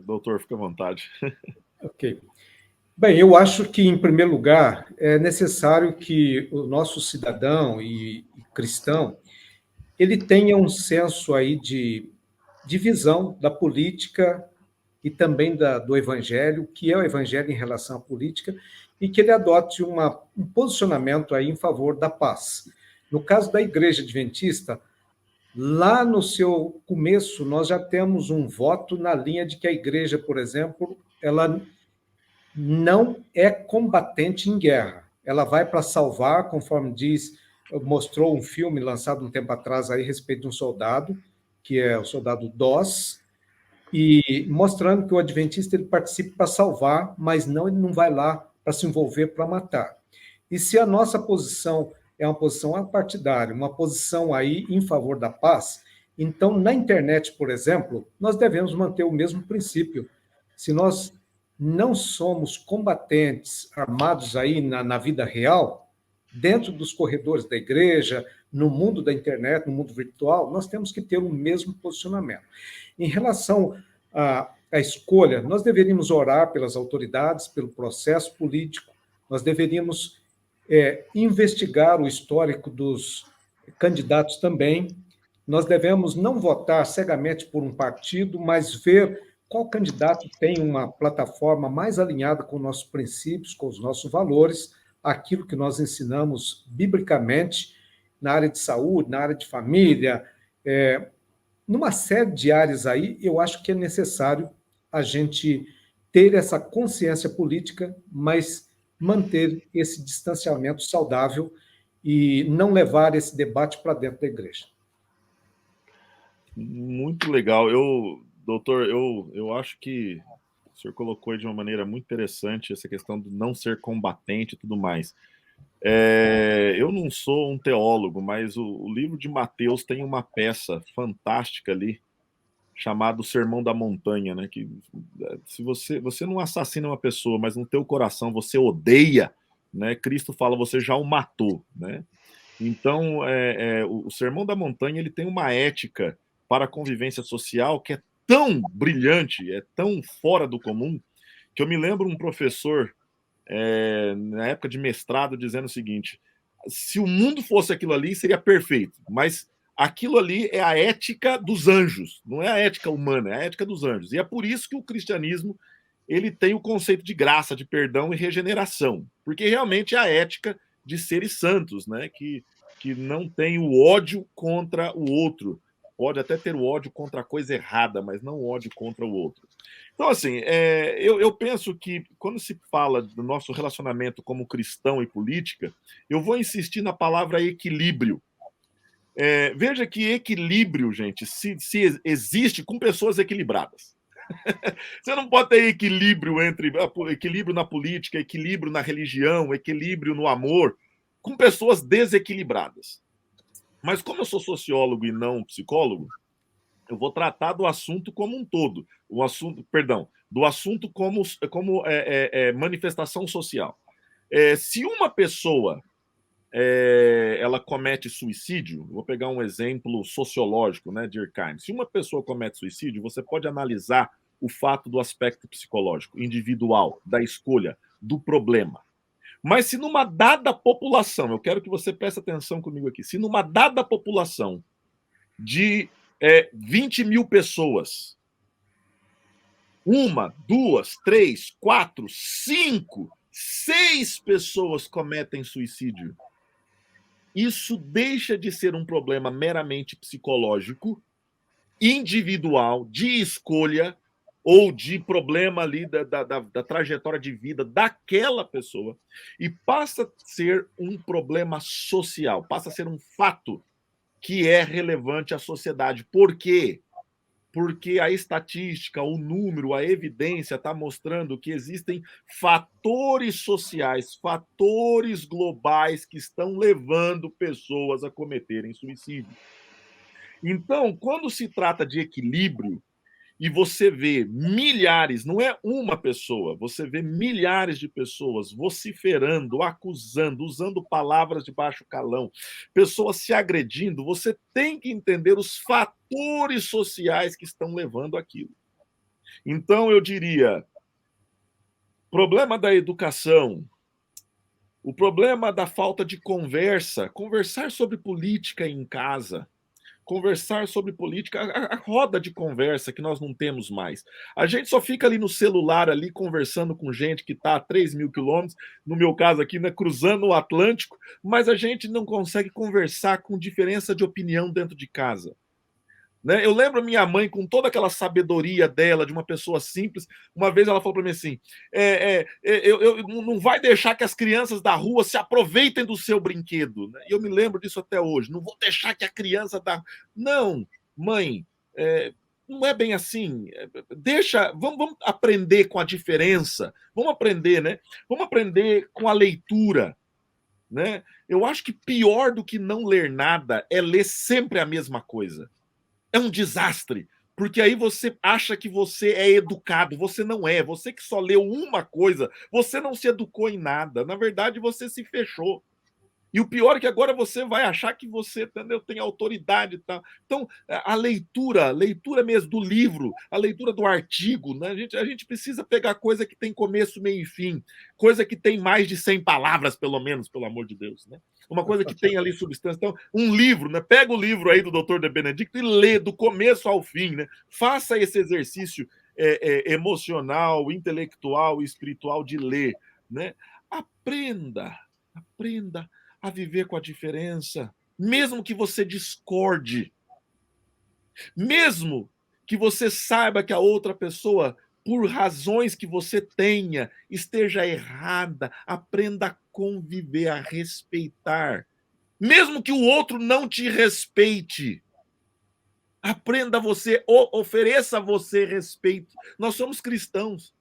Doutor, fica à vontade. Ok. Bem, eu acho que, em primeiro lugar, é necessário que o nosso cidadão e cristão ele tenha um senso aí de visão da política e também do evangelho, que é o evangelho em relação à política, e que ele adote um posicionamento aí em favor da paz. No caso da Igreja Adventista, lá no seu começo, nós já temos um voto na linha de que a igreja, por exemplo, ela não é combatente em guerra. Ela vai para salvar, conforme mostrou um filme lançado um tempo atrás aí, a respeito de um soldado, que é o soldado Doss, e mostrando que o adventista ele participa para salvar, mas ele não vai lá para se envolver para matar. E se a nossa posição é uma posição apartidária, uma posição aí em favor da paz, então, na internet, por exemplo, nós devemos manter o mesmo princípio. Se nós não somos combatentes armados aí na vida real, dentro dos corredores da igreja, no mundo da internet, no mundo virtual, nós temos que ter o mesmo posicionamento. Em relação à escolha, nós deveríamos orar pelas autoridades, pelo processo político, nós deveríamos investigar o histórico dos candidatos também, nós devemos não votar cegamente por um partido, mas ver qual candidato tem uma plataforma mais alinhada com os nossos princípios, com os nossos valores, aquilo que nós ensinamos biblicamente na área de saúde, na área de família, numa série de áreas aí, eu acho que é necessário a gente ter essa consciência política, mas manter esse distanciamento saudável e não levar esse debate para dentro da igreja. Muito legal. Doutor, eu acho que o senhor colocou de uma maneira muito interessante essa questão de não ser combatente e tudo mais. Eu não sou um teólogo, mas o livro de Mateus tem uma peça fantástica ali, chamado Sermão da Montanha, né? Que se você não assassina uma pessoa, mas no teu coração você odeia, né? Cristo fala, você já o matou, né? Então, o Sermão da Montanha ele tem uma ética para a convivência social que é tão brilhante, é tão fora do comum, que eu me lembro um professor, na época de mestrado, dizendo o seguinte: se o mundo fosse aquilo ali, seria perfeito, mas aquilo ali é a ética dos anjos, não é a ética humana, é a ética dos anjos. E é por isso que o cristianismo ele tem o conceito de graça, de perdão e regeneração, porque realmente é a ética de seres santos, né? Que não tem o ódio contra o outro. Pode até ter o ódio contra a coisa errada, mas não o ódio contra o outro. Então, assim, eu penso que quando se fala do nosso relacionamento como cristão e política, eu vou insistir na palavra equilíbrio. Veja que equilíbrio, gente, se existe com pessoas equilibradas. Você não pode ter equilíbrio equilíbrio na política, equilíbrio na religião, equilíbrio no amor, com pessoas desequilibradas. Mas como eu sou sociólogo e não psicólogo, eu vou tratar do assunto como um todo, do assunto como manifestação social. Se uma pessoa ela comete suicídio, vou pegar um exemplo sociológico, né, Durkheim. Se uma pessoa comete suicídio, você pode analisar o fato do aspecto psicológico, individual, da escolha, do problema. Mas se numa dada população, eu quero que você preste atenção comigo aqui, se numa dada população de 20 mil pessoas, 1, 2, 3, 4, 5, 6 pessoas cometem suicídio, isso deixa de ser um problema meramente psicológico, individual, de escolha ou de problema ali da trajetória de vida daquela pessoa e passa a ser um problema social, passa a ser um fato que é relevante à sociedade. Por quê? Porque a estatística, o número, a evidência está mostrando que existem fatores sociais, fatores globais que estão levando pessoas a cometerem suicídio. Então, quando se trata de equilíbrio, e você vê milhares, não é uma pessoa, você vê milhares de pessoas vociferando, acusando, usando palavras de baixo calão, pessoas se agredindo, você tem que entender os fatores sociais que estão levando aquilo. Então, eu diria, problema da educação, o problema da falta de conversar sobre política em casa, conversar sobre política, a roda de conversa que nós não temos mais. A gente só fica ali no celular, ali conversando com gente que está a 3.000 quilômetros, no meu caso aqui, né, cruzando o Atlântico, mas a gente não consegue conversar com diferença de opinião dentro de casa. Né? Eu lembro minha mãe, com toda aquela sabedoria dela, de uma pessoa simples, uma vez ela falou para mim assim, eu não vai deixar que as crianças da rua se aproveitem do seu brinquedo. Né? E eu me lembro disso até hoje, não vou deixar que a criança da... Não, mãe, não é bem assim. Vamos aprender com a diferença, vamos aprender, né? Vamos aprender com a leitura. Né? Eu acho que pior do que não ler nada é ler sempre a mesma coisa. É um desastre, porque aí você acha que você é educado, você não é, você que só leu uma coisa, você não se educou em nada, na verdade você se fechou. E o pior é que agora você vai achar que você, entendeu, tem autoridade e tal. Então, a leitura mesmo do livro, a leitura do artigo, né? A gente precisa pegar coisa que tem começo, meio e fim, coisa que tem mais de 100 palavras, pelo menos, pelo amor de Deus, né? Uma coisa que tem ali substância. Então, um livro, né? Pega o livro aí do Dr. De Benedicto e lê do começo ao fim, né? Faça esse exercício emocional, intelectual e espiritual de ler, né? Aprenda a viver com a diferença, mesmo que você discorde, mesmo que você saiba que a outra pessoa por razões que você tenha, esteja errada, aprenda a conviver, a respeitar. Mesmo que o outro não te respeite, aprenda você, ofereça a você respeito. Nós somos cristãos.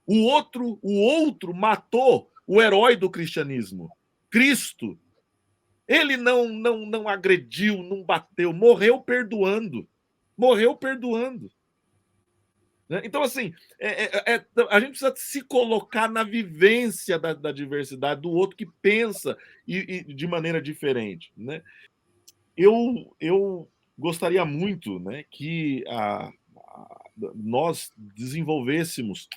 O outro matou o herói do cristianismo, Cristo. Ele não agrediu, não bateu, morreu perdoando. Morreu perdoando. Então, assim, a gente precisa se colocar na vivência da diversidade do outro que pensa e de maneira diferente. Né? Eu gostaria muito, né, que nós desenvolvêssemos,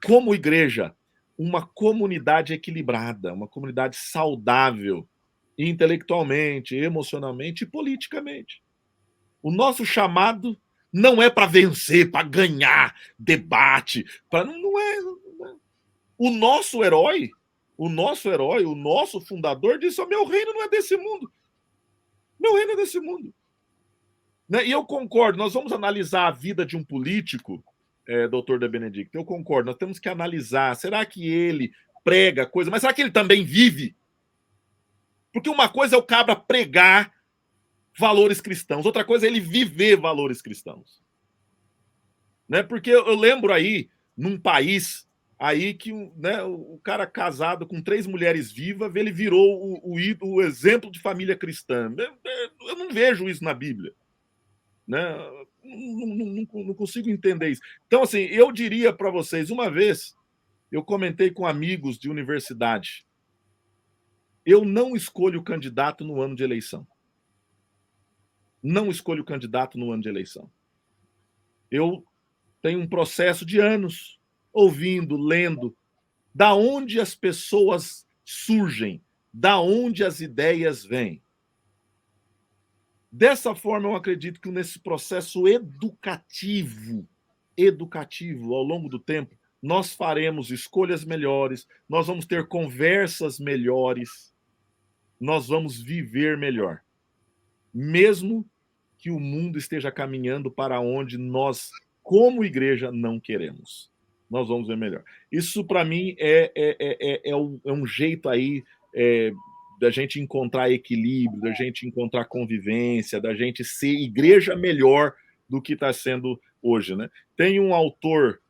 como igreja, uma comunidade equilibrada, uma comunidade saudável, intelectualmente, emocionalmente e politicamente. O nosso chamado não é para vencer, para ganhar debate, não é. O nosso herói, o nosso fundador disse: meu reino não é desse mundo. Meu reino é desse mundo. Né? E eu concordo, nós vamos analisar a vida de um político, doutor De Benedicto, eu concordo, nós temos que analisar, será que ele prega coisa, mas será que ele também vive? Porque uma coisa é o cabra pregar valores cristãos, outra coisa é ele viver valores cristãos. Né? Porque eu lembro aí, num país aí que, né, o cara casado com 3 mulheres vivas, ele virou o exemplo de família cristã. Eu não vejo isso na Bíblia. Né? Não consigo entender isso. Então, assim, eu diria para vocês, uma vez, eu comentei com amigos de universidade, eu não escolho candidato no ano de eleição. Não escolho candidato no ano de eleição. Eu tenho um processo de anos, ouvindo, lendo, da onde as pessoas surgem, da onde as ideias vêm. Dessa forma, eu acredito que nesse processo educativo, ao longo do tempo, nós faremos escolhas melhores, nós vamos ter conversas melhores, nós vamos viver melhor. Mesmo que o mundo esteja caminhando para onde nós, como igreja, não queremos. Nós vamos ver melhor. Isso, para mim, é um jeito aí da gente encontrar equilíbrio, da gente encontrar convivência, da gente ser igreja melhor do que está sendo hoje. Né? Tem um autor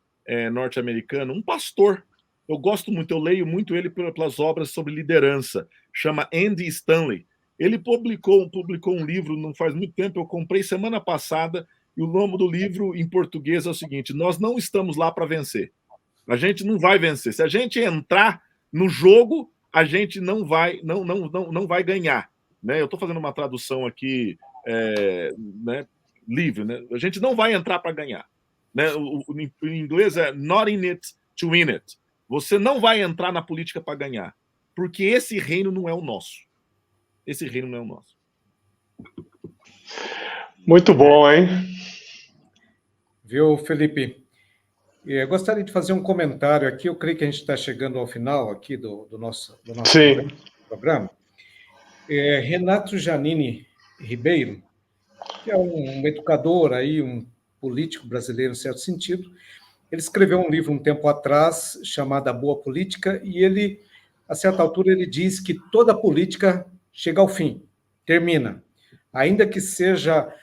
norte-americano, um pastor, eu gosto muito, eu leio muito ele pelas obras sobre liderança, chama Andy Stanley. Ele publicou um livro não faz muito tempo, eu comprei semana passada, e o nome do livro em português é o seguinte: nós não estamos lá para vencer. A gente não vai vencer. Se a gente entrar no jogo, a gente não vai ganhar. Né? Eu estou fazendo uma tradução aqui né, livre. Né? A gente não vai entrar para ganhar. Né? Em inglês é not in it to win it. Você não vai entrar na política para ganhar, porque esse reino não é o nosso. Esse reino não é o nosso. Muito bom, hein? Viu, Felipe? Eu gostaria de fazer um comentário aqui. Eu creio que a gente está chegando ao final aqui do nosso programa. Renato Janine Ribeiro, que é um educador, aí, um político brasileiro, em certo sentido, ele escreveu um livro um tempo atrás chamado A Boa Política, e ele, a certa altura, ele diz que toda política chega ao fim, termina. Ainda que seja,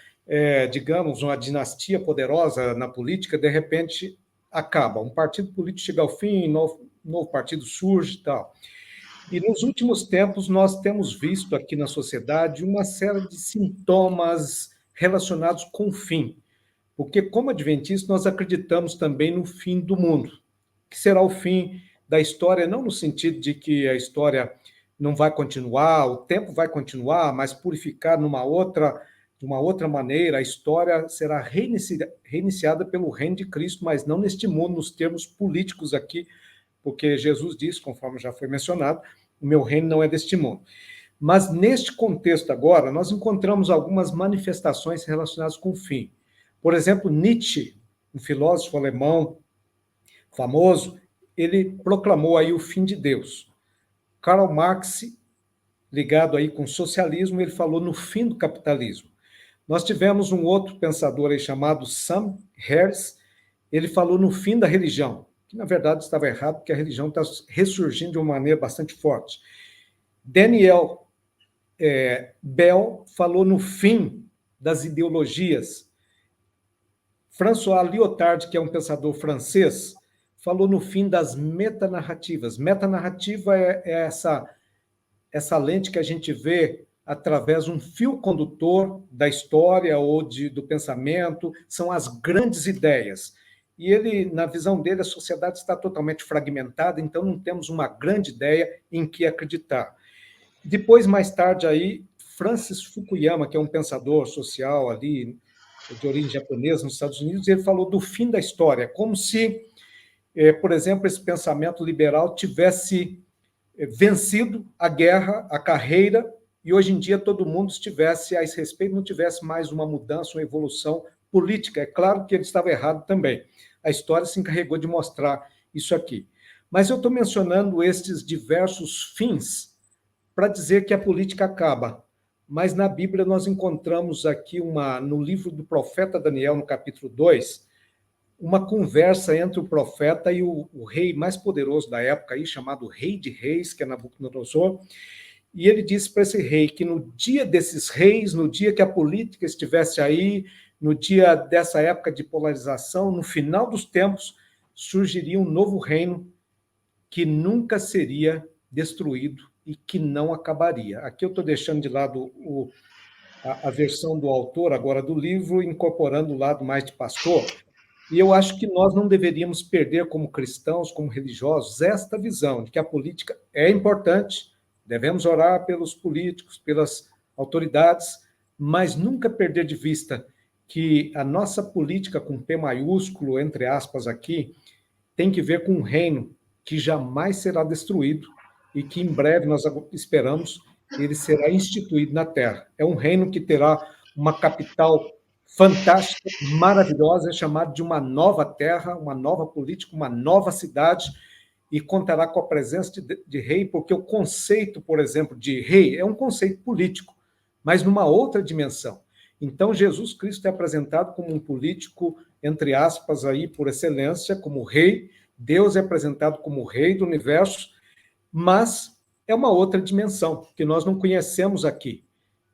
digamos, uma dinastia poderosa na política, de repente acaba. Um partido político chega ao fim, novo partido surge e tal. E nos últimos tempos nós temos visto aqui na sociedade uma série de sintomas relacionados com o fim. Porque, como adventistas, nós acreditamos também no fim do mundo, que será o fim da história, não no sentido de que a história não vai continuar, o tempo vai continuar, mas purificar de uma outra maneira, a história será reiniciada pelo reino de Cristo, mas não neste mundo, nos termos políticos aqui, porque Jesus disse, conforme já foi mencionado, o meu reino não é deste mundo. Mas neste contexto agora, nós encontramos algumas manifestações relacionadas com o fim. Por exemplo, Nietzsche, um filósofo alemão famoso, ele proclamou aí o fim de Deus. Karl Marx, ligado aí com o socialismo, ele falou no fim do capitalismo. Nós tivemos um outro pensador aí chamado Sam Harris, ele falou no fim da religião, que na verdade estava errado, porque a religião está ressurgindo de uma maneira bastante forte. Daniel Bell falou no fim das ideologias. François Lyotard, que é um pensador francês, falou no fim das metanarrativas. Metanarrativa é essa lente que a gente vê através de um fio condutor da história ou do pensamento, são as grandes ideias. E ele, na visão dele, a sociedade está totalmente fragmentada, então não temos uma grande ideia em que acreditar. Depois, mais tarde, aí, Francis Fukuyama, que é um pensador social ali, de origem japonesa, nos Estados Unidos, ele falou do fim da história, como se, por exemplo, esse pensamento liberal tivesse vencido a guerra, a carreira, e hoje em dia todo mundo estivesse a esse respeito, não tivesse mais uma mudança, uma evolução política. É claro que ele estava errado também. A história se encarregou de mostrar isso aqui. Mas eu estou mencionando estes diversos fins para dizer que a política acaba. Mas na Bíblia nós encontramos aqui, no livro do profeta Daniel, no capítulo 2, uma conversa entre o profeta e o rei mais poderoso da época, aí, chamado Rei de Reis, que é Nabucodonosor, e ele disse para esse rei que no dia desses reis, no dia que a política estivesse aí, no dia dessa época de polarização, no final dos tempos, surgiria um novo reino que nunca seria destruído e que não acabaria. Aqui eu estou deixando de lado a versão do autor, agora do livro, incorporando o lado mais de pastor, e eu acho que nós não deveríamos perder, como cristãos, como religiosos, esta visão de que a política é importante, devemos orar pelos políticos, pelas autoridades, mas nunca perder de vista que a nossa política, com P maiúsculo, entre aspas aqui, tem que ver com um reino que jamais será destruído e que em breve nós esperamos ele será instituído na Terra. É um reino que terá uma capital fantástica, maravilhosa, é chamado de uma nova terra, uma nova política, uma nova cidade, e contará com a presença de rei, porque o conceito, por exemplo, de rei é um conceito político, mas numa outra dimensão. Então, Jesus Cristo é apresentado como um político, entre aspas, aí, por excelência, como rei. Deus é apresentado como rei do universo, mas é uma outra dimensão que nós não conhecemos aqui.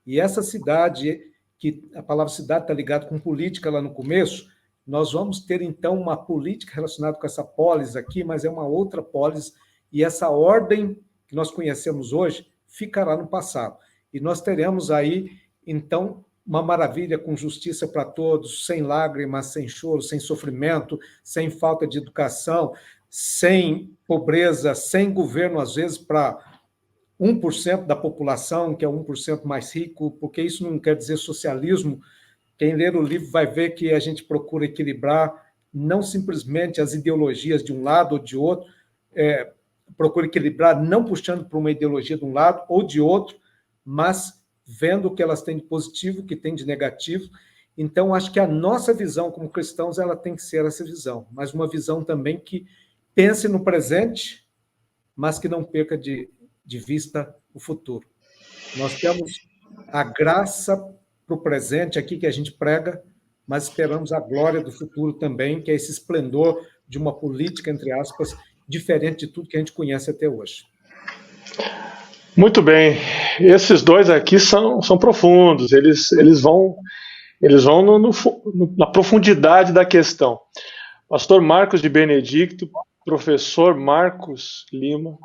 E essa cidade, que a palavra cidade está ligada com política lá no começo, nós vamos ter, então, uma política relacionada com essa polis aqui, mas é uma outra polis, e essa ordem que nós conhecemos hoje ficará no passado. E nós teremos aí, então, uma maravilha com justiça para todos, sem lágrimas, sem choro, sem sofrimento, sem falta de educação, sem pobreza, sem governo, às vezes, para 1% da população, que é 1% mais rico, porque isso não quer dizer socialismo. Quem ler o livro vai ver que a gente procura equilibrar não simplesmente as ideologias de um lado ou de outro, procura equilibrar não puxando para uma ideologia de um lado ou de outro, mas vendo o que elas têm de positivo, o que tem de negativo. Então, acho que a nossa visão como cristãos ela tem que ser essa visão, mas uma visão também que pense no presente, mas que não perca de vista o futuro. Nós temos a graça para o presente aqui que a gente prega, mas esperamos a glória do futuro também, que é esse esplendor de uma política, entre aspas, diferente de tudo que a gente conhece até hoje. Muito bem. Esses dois aqui são profundos, eles vão na profundidade da questão. Pastor Marcos de Benedicto, professor Marcos Lima,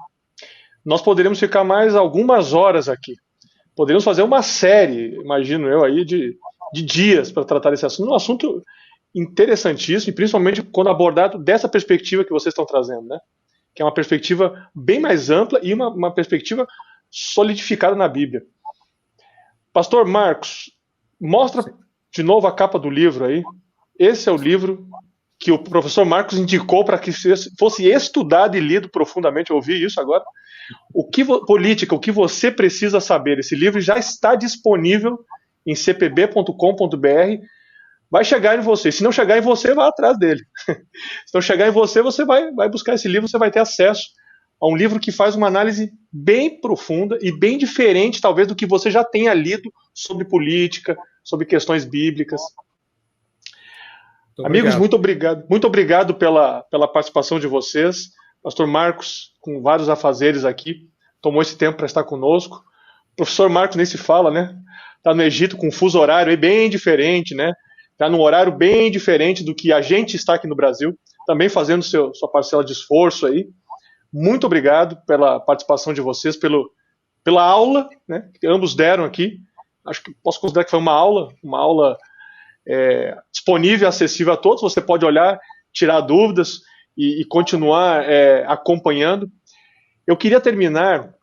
nós poderíamos ficar mais algumas horas aqui. Poderíamos fazer uma série, imagino eu, aí de dias para tratar desse assunto. Um assunto interessantíssimo, e principalmente quando abordado dessa perspectiva que vocês estão trazendo, né? Que é uma perspectiva bem mais ampla e uma perspectiva solidificada na Bíblia. Pastor Marcos, mostra de novo a capa do livro aí. Esse é o livro que o professor Marcos indicou para que fosse estudado e lido profundamente. Eu ouvi isso agora. Política, o que você precisa saber. Esse livro já está disponível em cpb.com.br. Vai chegar em você. Se não chegar em você, vá atrás dele. Se não chegar em você, você vai buscar esse livro, você vai ter acesso a um livro que faz uma análise bem profunda e bem diferente, talvez, do que você já tenha lido sobre política, sobre questões bíblicas. Amigos, muito obrigado pela participação de vocês. Pastor Marcos, com vários afazeres aqui, tomou esse tempo para estar conosco. O professor Marcos nem se fala, né? Está no Egito com um fuso horário aí bem diferente, né? Está num horário bem diferente do que a gente está aqui no Brasil, também fazendo sua parcela de esforço aí. Muito obrigado pela participação de vocês, pela aula, né, que ambos deram aqui. Acho que posso considerar que foi uma aula disponível, acessível a todos. Você pode olhar, tirar dúvidas e continuar acompanhando. Eu queria terminar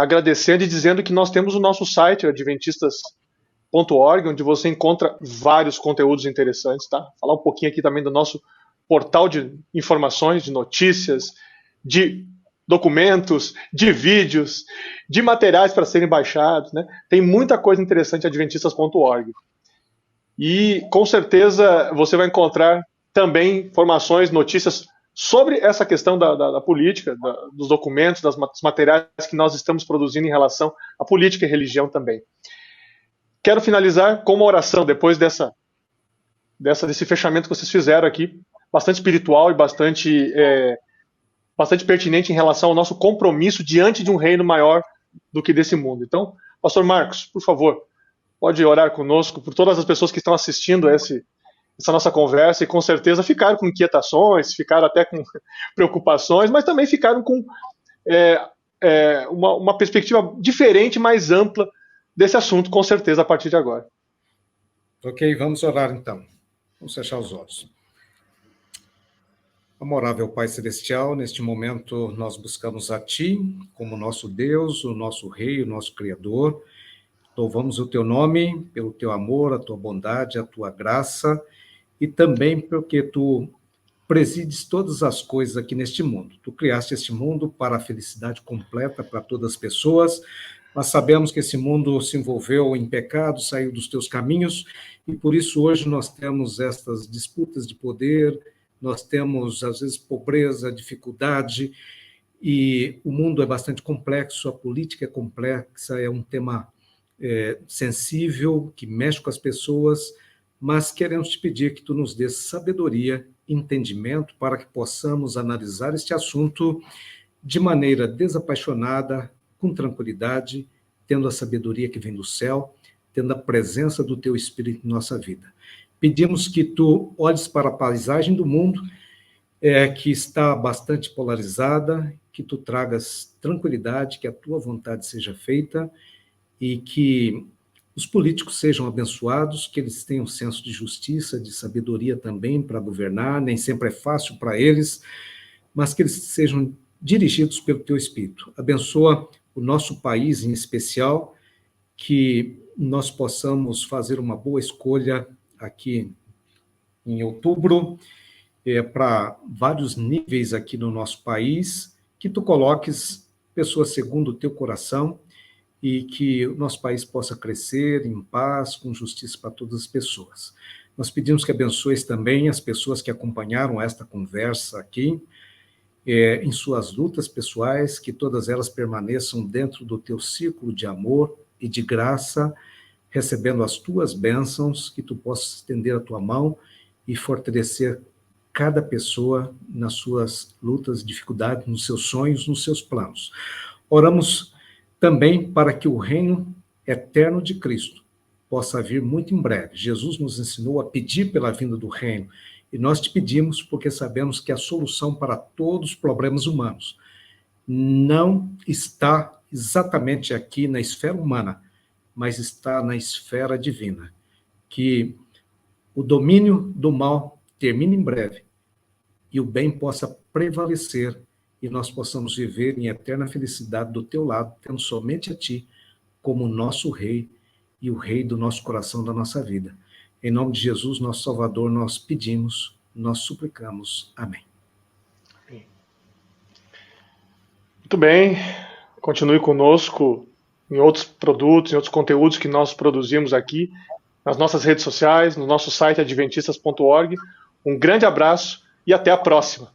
agradecendo e dizendo que nós temos o nosso site, adventistas.org, onde você encontra vários conteúdos interessantes, tá? Falar um pouquinho aqui também do nosso portal de informações, de notícias, de documentos, de vídeos, de materiais para serem baixados, né? Tem muita coisa interessante em adventistas.org. E com certeza você vai encontrar também informações, notícias sobre essa questão da política, dos documentos, dos materiais que nós estamos produzindo em relação à política e religião também. Quero finalizar com uma oração, depois desse fechamento que vocês fizeram aqui, bastante espiritual e bastante pertinente em relação ao nosso compromisso diante de um reino maior do que desse mundo. Então, pastor Marcos, por favor, pode orar conosco, por todas as pessoas que estão assistindo essa nossa conversa e com certeza ficaram com inquietações, ficaram até com preocupações, mas também ficaram com uma perspectiva diferente, mais ampla desse assunto, com certeza, a partir de agora. Ok, vamos orar então. Vamos fechar os olhos. Amorável Pai Celestial, neste momento nós buscamos a Ti como nosso Deus, o nosso Rei, o nosso Criador. Louvamos o Teu nome pelo Teu amor, a Tua bondade, a Tua graça e também porque Tu presides todas as coisas aqui neste mundo. Tu criaste este mundo para a felicidade completa para todas as pessoas. Nós sabemos que esse mundo se envolveu em pecado, saiu dos Teus caminhos e por isso hoje nós temos estas disputas de poder, nós temos, às vezes, pobreza, dificuldade, e o mundo é bastante complexo, a política é complexa, é um tema sensível, que mexe com as pessoas, mas queremos te pedir que tu nos dê sabedoria, entendimento, para que possamos analisar este assunto de maneira desapaixonada, com tranquilidade, tendo a sabedoria que vem do céu, tendo a presença do teu Espírito em nossa vida. Pedimos que tu olhes para a paisagem do mundo, que está bastante polarizada, que tu tragas tranquilidade, que a tua vontade seja feita e que os políticos sejam abençoados, que eles tenham senso de justiça, de sabedoria também para governar, nem sempre é fácil para eles, mas que eles sejam dirigidos pelo teu Espírito. Abençoa o nosso país em especial, que nós possamos fazer uma boa escolha aqui em outubro, para vários níveis aqui no nosso país, que tu coloques pessoas segundo o teu coração e que o nosso país possa crescer em paz, com justiça para todas as pessoas. Nós pedimos que abençoes também as pessoas que acompanharam esta conversa aqui, em suas lutas pessoais, que todas elas permaneçam dentro do teu círculo de amor e de graça, recebendo as tuas bênçãos, que tu possas estender a tua mão e fortalecer cada pessoa nas suas lutas, dificuldades, nos seus sonhos, nos seus planos. Oramos também para que o reino eterno de Cristo possa vir muito em breve. Jesus nos ensinou a pedir pela vinda do reino, e nós te pedimos porque sabemos que a solução para todos os problemas humanos não está exatamente aqui na esfera humana, mas está na esfera divina. Que o domínio do mal termine em breve e o bem possa prevalecer e nós possamos viver em eterna felicidade do teu lado, tendo somente a ti como nosso Rei e o Rei do nosso coração, da nossa vida. Em nome de Jesus, nosso Salvador, nós pedimos, nós suplicamos. Amém. Muito bem. Continue conosco em outros produtos, em outros conteúdos que nós produzimos aqui, nas nossas redes sociais, no nosso site adventistas.org. Um grande abraço e até a próxima.